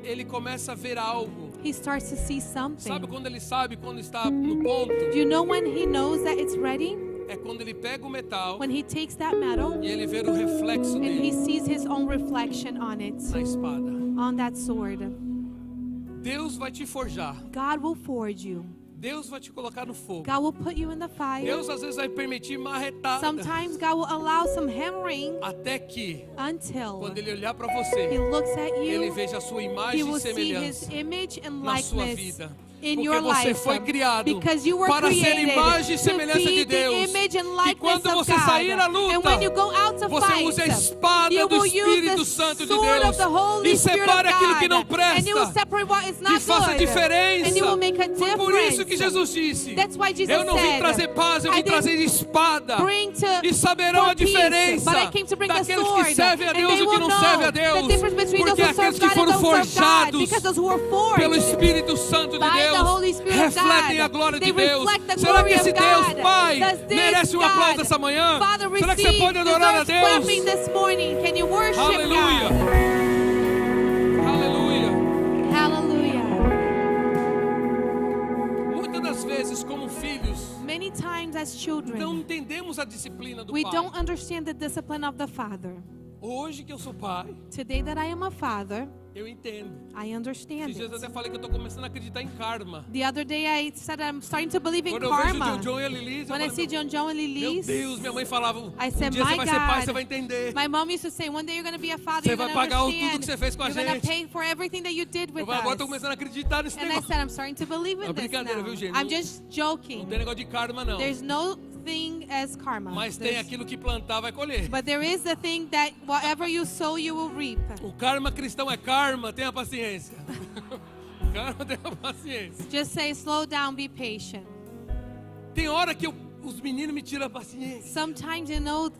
Ele começa a ver algo. He starts to see Sabe something. quando Ele sabe quando está no ponto? Do you know when He knows that it's ready? É quando Ele pega o metal When He takes that metal e Ele vê o reflexo and He dele sees His own reflection on it, na espada. on that sword. Deus vai te forjar. God will forge you. Deus vai te colocar no fogo. God will put you in the fire. Deus às vezes vai permitir marretada. Sometimes God will allow some hammering Até que, until quando Ele olhar para He você, looks at Ele you. veja a sua He imagem will e see His semelhança image and na sua likeness vida. in Porque your você life. foi criado Because you were para ser created imagem e to semelhança be de the Deus. image and E likeness quando of você God. sair à And luta, when you go out to você fight, usa a espada you do will use Espírito the Santo de sword Deus of the Holy e Spirit separe of aquilo que God. não presta And you will separate what is e not faça good. diferença. And you will make a Foi por isso que difference. Jesus disse: That's why Jesus eu não vim said, trazer paz, eu I vim didn't trazer espada. bring to E saberão for a peace, diferença but I came to bring a daqueles sword, que servem a and Deus they e que will não know servem a the Deus. difference between Porque those who aqueles serve que God and foram those who serve God, forjados because those who were pelo forged Espírito Santo de by the Deus Holy Spirit of refletem God, a glória they de Deus. reflect the Será glory que esse of Deus, God. Pai, Does this merece um aplauso God, essa manhã? Father, Será que você pode adorar a deserves clapping Deus? this morning? Can you worship Aleluia. God? Aleluia. Hallelujah. Muitas das vezes, como filhos, Many times as não children, entendemos a disciplina do we Pai. don't understand the discipline of the Father. Hoje que eu sou pai, Today that I am a father, eu entendo. I understand Esses dias eu it. até falei que eu estou começando a acreditar em karma. The other day I said I'm starting to believe in Quando eu vejo karma. o John e a Lili, eu When I falo, see John and meu Lilis, Deus, minha mãe falava, I said, dia você my vai ser pai, God. você vai entender. My mom used to say, one day you're going to be a father, Você you're vai going to pagar tudo understand. que você fez com a You're going gente. to pay for everything that you did with Agora us. estou começando a acreditar nesse And I negócio. said, I'm starting to believe É in this brincadeira, now. viu, gente? I'm just Não joking. tem negócio de karma, não. There's no thing as karma. Mas tem aquilo que plantar, vai colher. But there is the thing that whatever you sow, you will reap. O karma cristão é karma, tenha paciência. Karma, tenha paciência. Just say, slow down, be patient. Tem hora que os meninos me tiram a paciência. Sometimes, you know,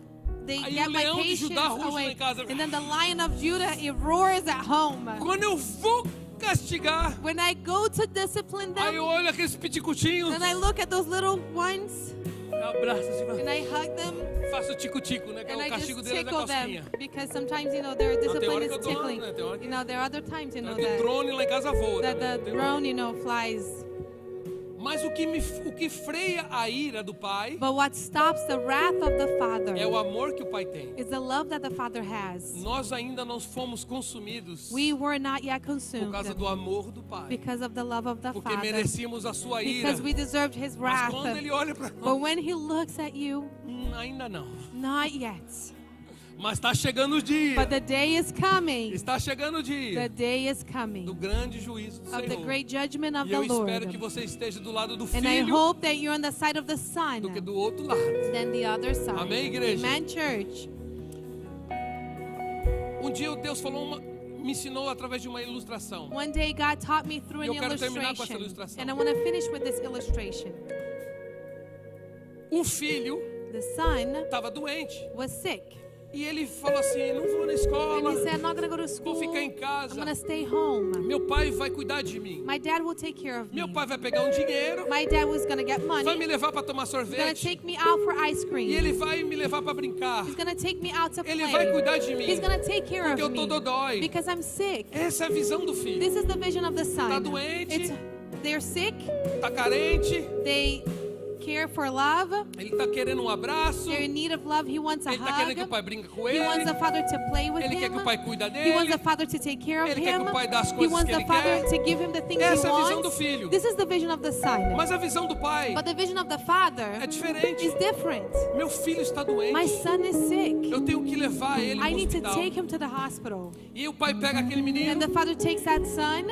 they Aí get o my leão de patience Judá ruge lá away. em casa. And then the lion of Judah, it roars at home. Quando eu vou castigar, When I go to discipline aí eu them, olho aqueles piticutinhos, then I look at those little ones eu abraço assim, and I hug them faço o tico-tico, né? Que é and o I castigo just deles da tickle cosquinha. them. Because sometimes, you know, their tem discipline hora is que eu dou, tickling. né? Tem hora que- You know, there are other times, you know, Tem that, drone lá em casa voa. that Né? the Tem- drone, you know, flies. Mas o que freia a ira do pai But what stops the wrath of the Father é o amor que o pai tem. is the love that the Father has. Nós ainda não fomos consumidos We were not yet por consumed causa do amor do pai. because of the love of the Porque Father. merecíamos a sua ira. Because we deserved His Mas wrath. quando ele olha para But nós, when He looks at you, ainda não. not yet. Mas está chegando o dia. But the day is coming. Está chegando o The dia day is do coming grande juízo do of the Senhor. great judgment of E the eu espero Lord. que você esteja do lado do And I filho hope that you're on the side of the Son do que do outro lado. than the other side. Amém, igreja? Amen, church. Dia Deus me ensinou através de uma ilustração. One day God taught me through an Eu quero terminar com essa illustration. ilustração. And I want to finish with this illustration. Filho The son estava doente. was sick. E ele falou assim: não vou na And escola, he said, I'm not going to go to vou school. ficar em I'm casa. going to stay home. Meu pai vai cuidar de mim. My dad will take care of Meu me. pai vai pegar dinheiro, My dad was going to get money. vai me levar para tomar He's going to sorvete. take me out for ice E cream. ele vai me levar para brincar. He's going to take me out to Ele vai play. cuidar de He's mim. going to take care Porque eu of tô me. dodói. Because I'm sick. Essa é a visão do filho. This is the vision of the son. Tá doente. They're sick. Tá carente. They care for love. Ele tá querendo abraço. They're in need of love. He wants a Ele tá querendo que o hug. pai brinque com He wants ele. the father to play with Ele quer him. que o pai cuida He wants dele. the father to take care of Ele quer que him. o pai dê as He coisas wants que the ele father quer. to give him the things Essa é he a visão do wants. filho. This is the vision of the son. Mas a visão do pai But the vision of the father é diferente. is different. Meu filho está My doente. son is sick. Eu tenho que levar ele I no need to hospital. take him to the hospital. E o pai pega aquele And menino, the father takes that son,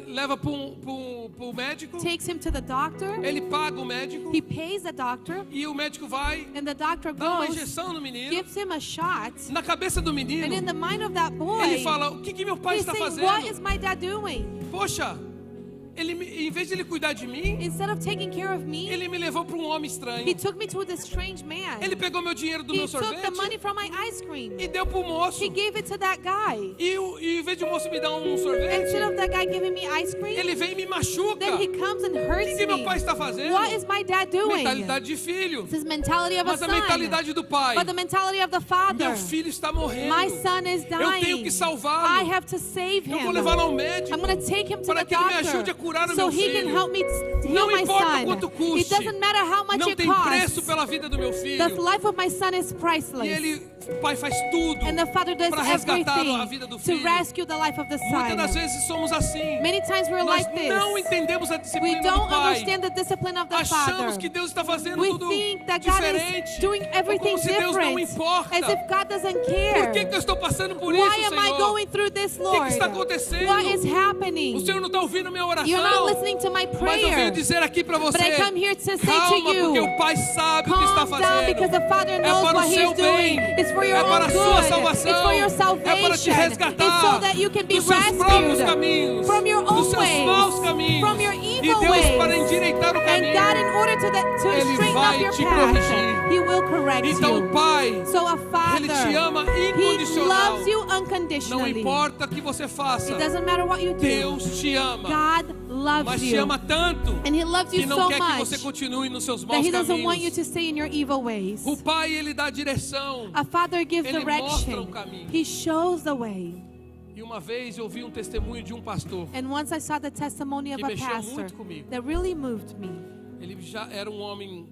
leva pro médico. takes him to the doctor. Ele paga o médico. He pays the doctor. E o médico vai, And the doctor dá uma goes, injeção no menino. gives him a shot. Na cabeça do And in menino, the mind of that boy, ele fala: o que meu pai he's está saying, what is fazendo? my dad doing? Poxa, em vez de ele cuidar de mim, Instead of taking care of me, ele me levou para homem estranho. he took me to this strange man. Ele pegou meu dinheiro do He meu took the money sorvete from my ice cream. e deu pro moço. He gave it to that guy. E em vez de o moço me dar Instead sorvete, of that guy giving me ice cream, ele vem e me machuca. then he comes and O hurts que meu pai me. está fazendo? What is my dad doing? Mentalidade de filho. This is mentality of a Mas a son. mentalidade do pai: But the mentality of the father. meu filho está morrendo. My son is Eu tenho dying. que I salvá-lo. have to save Eu vou him. levá-lo ao médico I'm going to take him to para the que ele me ajude a doctor curar o so meu he can filho. help me heal Não my importa son. quanto It custe. doesn't matter how much Não it tem preço costs. pela vida do meu The filho. life of my son is E priceless. o pai faz tudo And the father does para resgatar a vida everything do to filho. rescue the life of the Muitas das son. vezes somos assim. Many times we're Nós like não this. entendemos a We disciplina do don't pai. understand the discipline of the Achamos father. que Deus está fazendo We tudo think that God diferente. is doing Ou everything como se Deus não different. importa. As if God doesn't Por care. que eu estou passando por Why isso, am I Senhor? going through this, que Lord? está acontecendo? What is happening? O Senhor não está ouvindo a minha oração. You're not listening to my Mas eu venho prayer. dizer aqui para você: But I come here to say calma, to you, porque o Pai sabe o que está calm down because fazendo. the Father É knows para o what He's seu doing. bem. It's for your É own para a sua good. salvação. It's for your É para te salvation. resgatar It's so that you can be dos seus próprios rescued caminhos, from your dos own seus ways, maus caminhos. from your E evil Deus, ways. para endireitar o And caminho, God, in order to Ele straighten vai up your te path, corrigir. He will correct Então, you. Pai, So a Ele te Father, ama He incondicional. loves you Não unconditionally. importa o que você faça, It doesn't matter what you do. Deus te ama. God loves Mas te you. ama tanto And He loves que you não so quer que você much continue nos seus that maus He doesn't want you caminhos. to stay in your evil ways. O Pai, Ele dá direção. A Father gives Ele mostra direction. o caminho. He shows the way. E uma vez eu vi um testemunho de um pastor. And once I saw the testimony of Que a mexeu pastor muito comigo. that really moved me. Ele já era um homem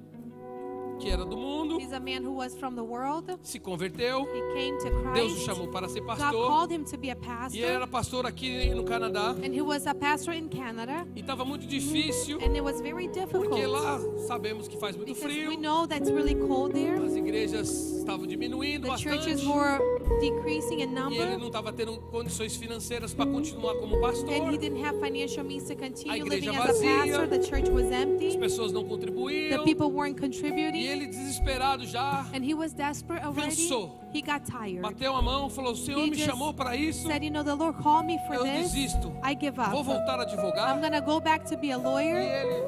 que era do mundo, He's a man who was from the world. se converteu, He came to Deus o Christ. chamou para ser God pastor. called him to be a E ele era pastor. pastor aqui no Canadá. And he was a pastor in Canada. E estava muito difícil, And it was very difficult. porque lá sabemos que faz muito Because we frio. know that's really cold there. As igrejas estavam diminuindo The churches bastante. were decreasing in E ele number. não estava tendo condições financeiras para continuar como pastor. And he didn't have financial means to A continue igreja living as a vazia. pastor. The church was As empty. pessoas não The contribuíam. people weren't E contributing. ele desesperado já, And he was desperate already. Cansou. He got tired. bateu a mão, falou: o Senhor He me just chamou para isso. said, you know, the Lord called me for Eu this. desisto. I give up. Vou voltar a advogar. I'm going to go back to be a E lawyer. ele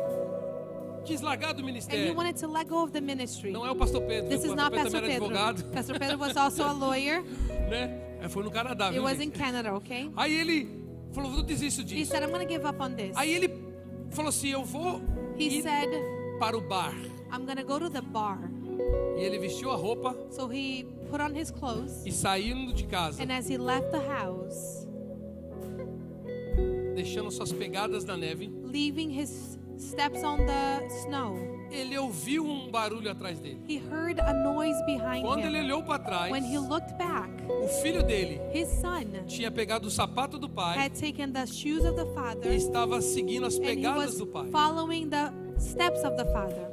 quis largar do And he ministério. wanted to let go of the ministry. Não é o pastor Pedro, This o is pastor not Pedro Pastor também era Pedro. advogado, Pastor Pedro was also a lawyer. né? Foi no Canadá, It viu, was in gente? Canada, okay? Aí ele falou: eu desisto He disso. said, I'm going to give up on this. Aí ele falou assim: eu vou He ir said, para o bar. I'm going to go to the bar. E ele vestiu a roupa So he put on his clothes. e saindo de casa, And as he left the house, deixando suas pegadas na neve, leaving his steps on the snow. Ele ouviu um barulho atrás dele. He heard a noise behind Quando ele him. olhou para trás, When he looked back, o filho dele his son tinha pegado o sapato do pai had taken the shoes of the father e estava seguindo as and he pegadas was do pai. following the steps of the father.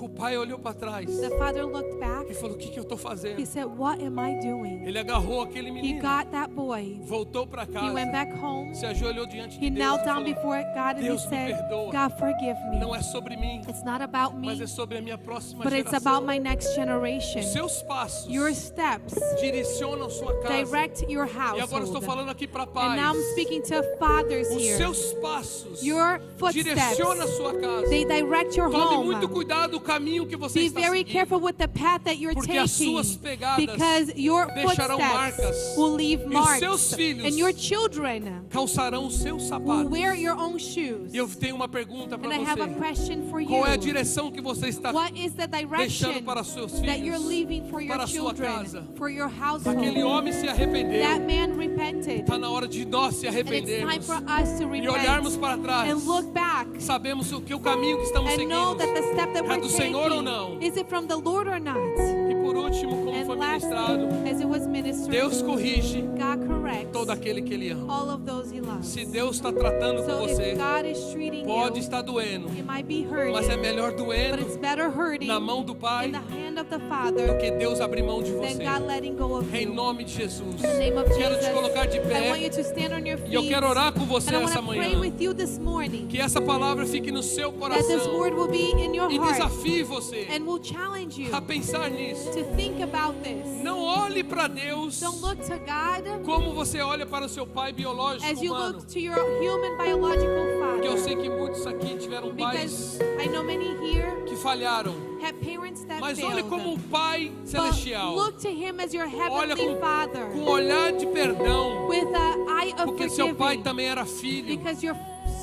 O pai olhou para trás The father looked back. e falou: o que eu estou fazendo? He said, "What am I doing?" Ele agarrou aquele He menino, got that boy. voltou para He went casa, back home. se ajoelhou diante He de Deus knelt e down falou: before God and he Deus, me said, perdoa. "God, forgive me. não é sobre mim, It's not about mas é me, sobre a minha próxima but it's geração. about my next generation." Os seus passos Your steps direcionam sua casa. direct your E agora estou household. falando aqui para And now I'm pais. speaking to fathers Os here. seus passos Your footsteps, direcionam a sua casa. they direct your Tome muito home. cuidado o caminho que você Be está very seguindo. careful with the path that you're Porque as taking, suas pegadas because your deixarão footsteps marcas. will leave E os marks, seus filhos and your children calçarão os seus will sapatos. wear your own shoes. E eu tenho uma pergunta And para I have a você. question for you. Qual é a direção que você está What is the deixando direction para os seus that you're filhos? leaving for your Para a sua children, casa? for your household? Aquele homem se arrependeu. That man repented. Está na hora de nós se And it's time arrependermos for us to e olharmos repent para trás. and look back Sabemos o o caminho que estamos and know seguindo. that the step that É we're do Senhor ou não? taking, is it from the Lord or not? E por último, como And foi lastly, ministrado, as it was ministered, Deus corrige God corrects todo aquele que Ele ama. all of those he loves. Se Deus está tratando com So você, if God is treating pode you, estar doendo, it might be hurting, mas é melhor but doendo it's better hurting na mão do Pai in the hand of the do Father que Deus abrir mão de than você. God letting go of Em you. nome de Jesus. In the name of Quero te Jesus, colocar de I want you pé to stand on your feet. e eu quero orar com você And I essa want to pray manhã. with you this morning Que essa palavra fique no seu that this coração word will be in your e heart desafie você and will challenge you a pensar nisso. to think about this. Não olhe para Deus Don't look to God como você olha para o seu pai as biológico you humano. look to your human biological Porque eu father, sei que muitos aqui tiveram pais because I know many here que falharam. have parents that Mas olhe failed. como o Pai But Celestial. look to him as your Olha heavenly Father com olhar de perdão. with an eye of Porque seu pai forgiving, também era filho. because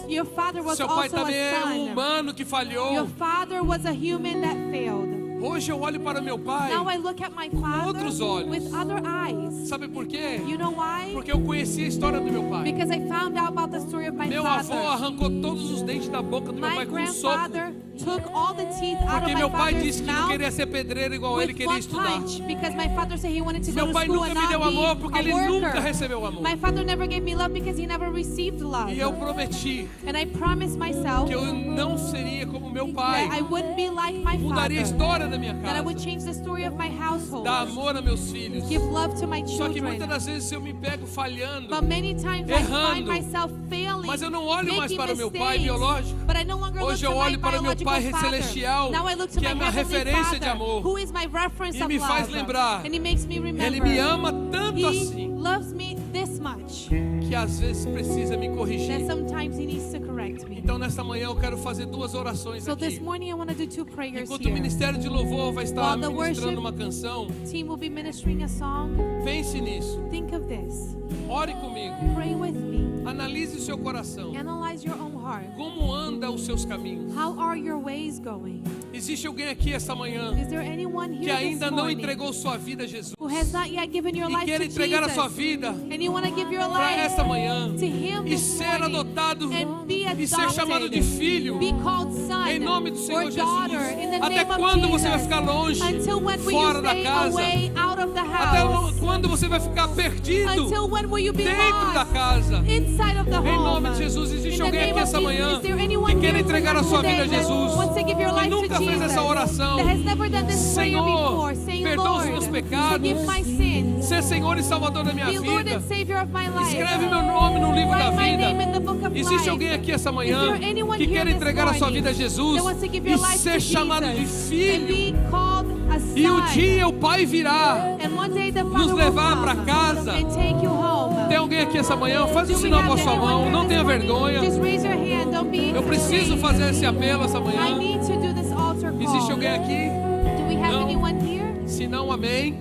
your father was Seu pai also também é a um son. humano que Your falhou. father was a human that failed. Hoje eu olho para meu pai. Now I look at my father outros olhos. with other eyes. Sabe por quê? You know why? Porque eu conheci a história do meu pai. Because I found out about the story of my Meu avô father. arrancou todos os dentes da boca do meu My pai com um soco. grandfather took all the teeth out Porque of meu my pai father's disse que não mouth queria ser pedreiro igual ele with queria one estudar. punch, because my father said he wanted to go Meu to pai school nunca and me not deu amor be porque a ele nunca worker. recebeu amor. My father never gave me love because he never received love. E eu prometi And I promised myself que eu não seria como meu that pai. I wouldn't be like my Mudaria a father. história da minha That I casa. would change the story of my household. Dar amor a meus filhos. Give love to my Só que muitas children. das vezes eu me pego falhando. But many times I Errando. find myself failing, Mas eu não olho mais making para o meu pai mistakes. biológico. But I no longer look Hoje to eu my olho para o meu biological Pai father. celestial, Now I look to que é my minha heavenly referência de Father, amor. who is my reference E of me faz love. lembrar. And he makes me remember. Ele me ama tanto He assim loves me this much que às vezes precisa me that corrigir. sometimes he needs to correct me. Então nesta manhã eu quero fazer duas orações So this aqui. morning I want to do two prayers Enquanto o here. Ministério de Louvor vai estar While the ministrando worship uma canção, team will be ministering a song. pense nisso. Think of this. Ore comigo. Pray with me. Analise o seu coração. Analyze your own heart. Como anda os seus caminhos? How are your ways going? Existe alguém aqui esta manhã Is there anyone que here ainda this não morning entregou sua vida a Jesus who has not yet given your e life quer to entregar a sua Jesus? vida And you want to give your para life esta manhã to him e this ser morning adotado and be e ser chamado de adopted, filho be called son em nome do Senhor or Jesus. daughter in the Até name of quando você vai Jesus. ficar longe, Until when will fora you da stay casa? away out of the Até house? quando você vai ficar perdido Until when will you be dentro da lost casa? inside of the Em home? nome de Jesus, In existe the alguém name aqui of essa Jesus, manhã is there anyone que quer here entregar a sua vida a today that Jesus, wants to give your que life to nunca fez Jesus, essa oração? that has never done this prayer Senhor, before, saying, perdoa os Lord, meus pecados, forgive my sins, ser Senhor e Salvador da minha be Lord vida. and Savior of my life. Escreve meu nome no livro da Write my vida. name in the book of Existe life. alguém aqui essa Is manhã there anyone que here quer this entregar a sua morning vida a Jesus that wants to give e your life ser to chamado de Jesus filho? and be called a son? E um dia o Pai virá And one day the nos Father will levar come para casa. and take you home. Tem alguém aqui essa manhã? Faz um Do we sinal com a have sua anyone mão. here Não this tenha morning? vergonha. Just raise your hand. Don't be Eu preciso ashamed. fazer esse apelo essa I manhã. need to do this altar call. Existe alguém aqui? Do we have Não. anyone here? Se não, amém.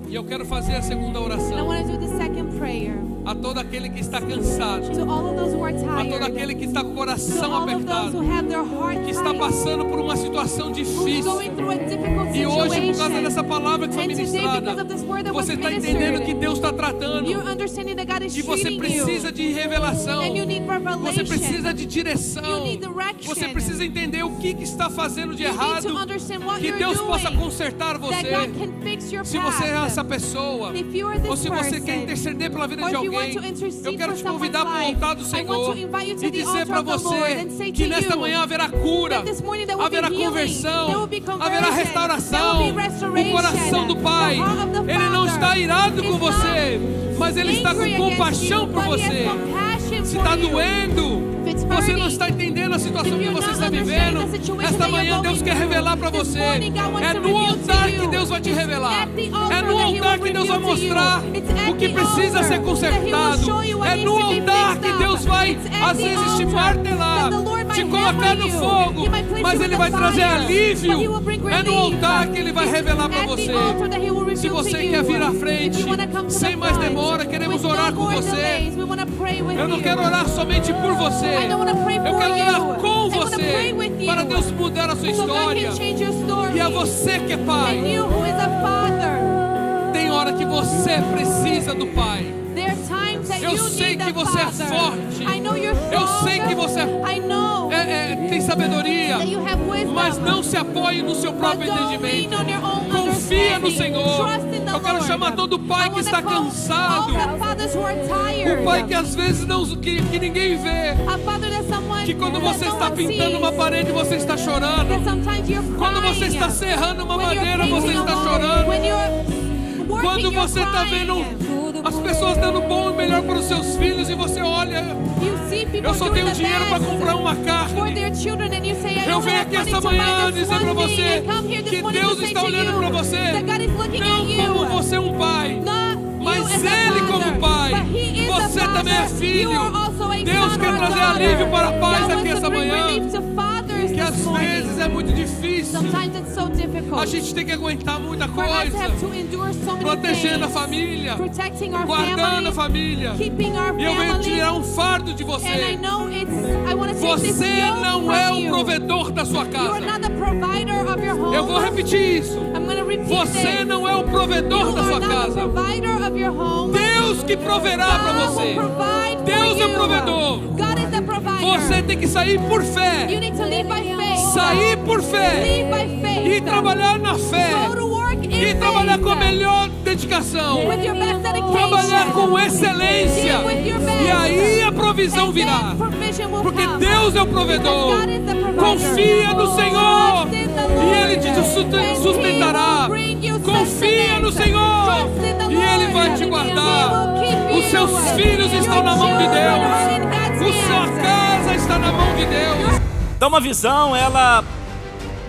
E eu quero fazer a segunda And I oração. want to do the second prayer. A todo aquele que está cansado, to all of those who are a todo tired, aquele que está com o to coração all of those apertado, who have their heart que está tired, passando por uma situação who's difícil. going through a difficult E hoje, por causa situation. dessa palavra que foi And today, ministrada, because of this word that was você está entendendo que ministered, Deus está tratando, you're understanding that God is que você treating precisa you, de revelação, and you need você revelation. precisa de direção, You need direction. você precisa entender o que está fazendo de You need errado, to understand what que you're Deus doing, possa consertar that você. God can fix your Se você é path. essa pessoa, If you are this ou se você person, quer interceder pela vida or de if you want alguém, to intercede eu quero for te convidar someone's para o life, altar do I want Senhor to invite you to e the dizer altar para of the você Lord and say que to nesta you manhã haverá cura, that this morning there will haverá be healing, conversão, there will be conversion, haverá there restauração. will be restoration. O coração do Pai, The heart of the Ele não Father está irado com is você, mas Ele está com angry against compaixão you, por but He has você. compassion Se for está you. doendo, If it's você não hurting, está entendendo a situação if que you're você not está understanding vivendo, the situation esta that manhã you're Deus going quer through, revelar para this você. morning God wants É to no reveal to altar you. que Deus vai te It's revelar. at the É altar no that He altar will que Deus vai reveal to you. mostrar It's at o que the precisa altar ser that He will consertado. show you what É needs no to be altar fixed que up. Deus vai, It's at às the vezes, te altar martelar, that the Lord might te colocar no hammer you. fogo, He might place mas you Ele in vai the trazer fire, alívio. but He will bring É no relief. altar que Ele vai It's revelar para at the você. altar that He will Se reveal você to quer you. vir à If frente, you wanna come to sem the mais front, demora, queremos with orar no com more você. delays, we wanna pray with Eu não you. quero orar somente por você. I don't wanna pray Eu for quero orar you. com I wanna você pray with you. para Deus mudar a sua So God história. can change your story. E é você que é And pai. you who is a father, Tem hora que você precisa do pai. there are times that Eu you sei need que a você é father. forte. I know you're Eu strong. sei que você I know tem sabedoria, that you have wisdom. mas não se apoie no seu But próprio don't lean entendimento. on your own Confia no understanding. Senhor. Trust in the Eu quero Lord. chamar todo pai I que wanna está call cansado. all the fathers who are tired. O pai que às vezes não que ninguém vê. A father that someone Que quando that você no está one pintando sees. uma parede, você está chorando. That sometimes you're Quando crying. você está serrando uma When you're madeira, você painting está a wall. chorando. When you're working, Quando you're você está crying. vendo as pessoas dando bom e melhor para os seus filhos e você olha, You see people eu só doing tenho the dinheiro para best comprar uma for carne. their children, and you say, I Eu only venho have aqui money esta to buy manhã this dizer one para thing, você and come here this que morning Deus to say está to olhando you para você, that God is looking não at you. como você um pai, Not mas you as a Ele father, como pai. but He is Você a também é father. filho. You are also a Deus son quer or a trazer daughter. alívio para a paz God aqui wants esta to bring manhã, relief to fathers que às this morning. vezes é muito difícil. Sometimes it's so difficult A gente tem que aguentar muita for us to coisa, have to endure so many protegendo a things, família, protecting our guardando a family, família. keeping our E eu venho family. tirar um fardo de And I você. know I want to take this Você yoke não é from o you. provedor da sua You are casa. not the provider of your home. Eu vou repetir isso. I'm going to repeat Você this. não é o provedor You da are sua not the casa. provider of your home. Deus que proverá para God você. will provide Deus for é o you. provedor. God is the provider. Você tem que sair por You fé. need to live by faith. Sair por fé. Live by faith. E trabalhar na fé. Go to work in E trabalhar faith. com a melhor dedicação. With your best dedication. Trabalhar com excelência. Deal with your best. E aí a provisão And virá. then provision will Porque come. Deus é o provedor. God is the provider. Confia no Senhor. Trust in the E Lord. Ele te And sustentará. He will bring you Confia no sustenance. Senhor. Trust in the E Ele Lord. vai te guardar. He will keep Os seus you. filhos estão Your na mão de children are in Deus. God's A sua hands. casa está na mão de Deus. Então uma visão, ela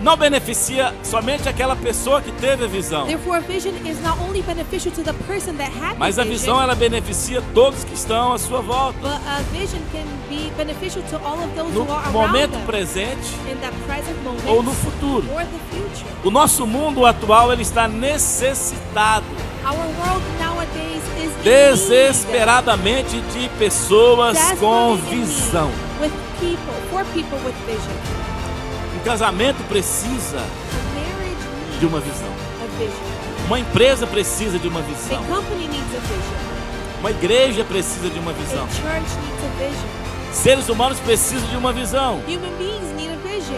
não beneficia somente aquela pessoa que teve a visão, Therefore, a vision is not only beneficial to the person that had mas the a visão ela beneficia todos que estão à sua volta. but a vision can be beneficial to all of those No who are around momento them presente in the present moment ou no futuro. or the future. O nosso mundo atual ele está necessitado Our world nowadays is in desesperadamente de pessoas need, com desperately in need visão. with people, for people with vision. Um casamento precisa A marriage de needs uma visão. a vision. Uma empresa precisa de uma A visão. company needs a vision. Uma igreja precisa de uma A visão. church needs a vision. Seres humanos precisam de uma visão. Human beings need a vision.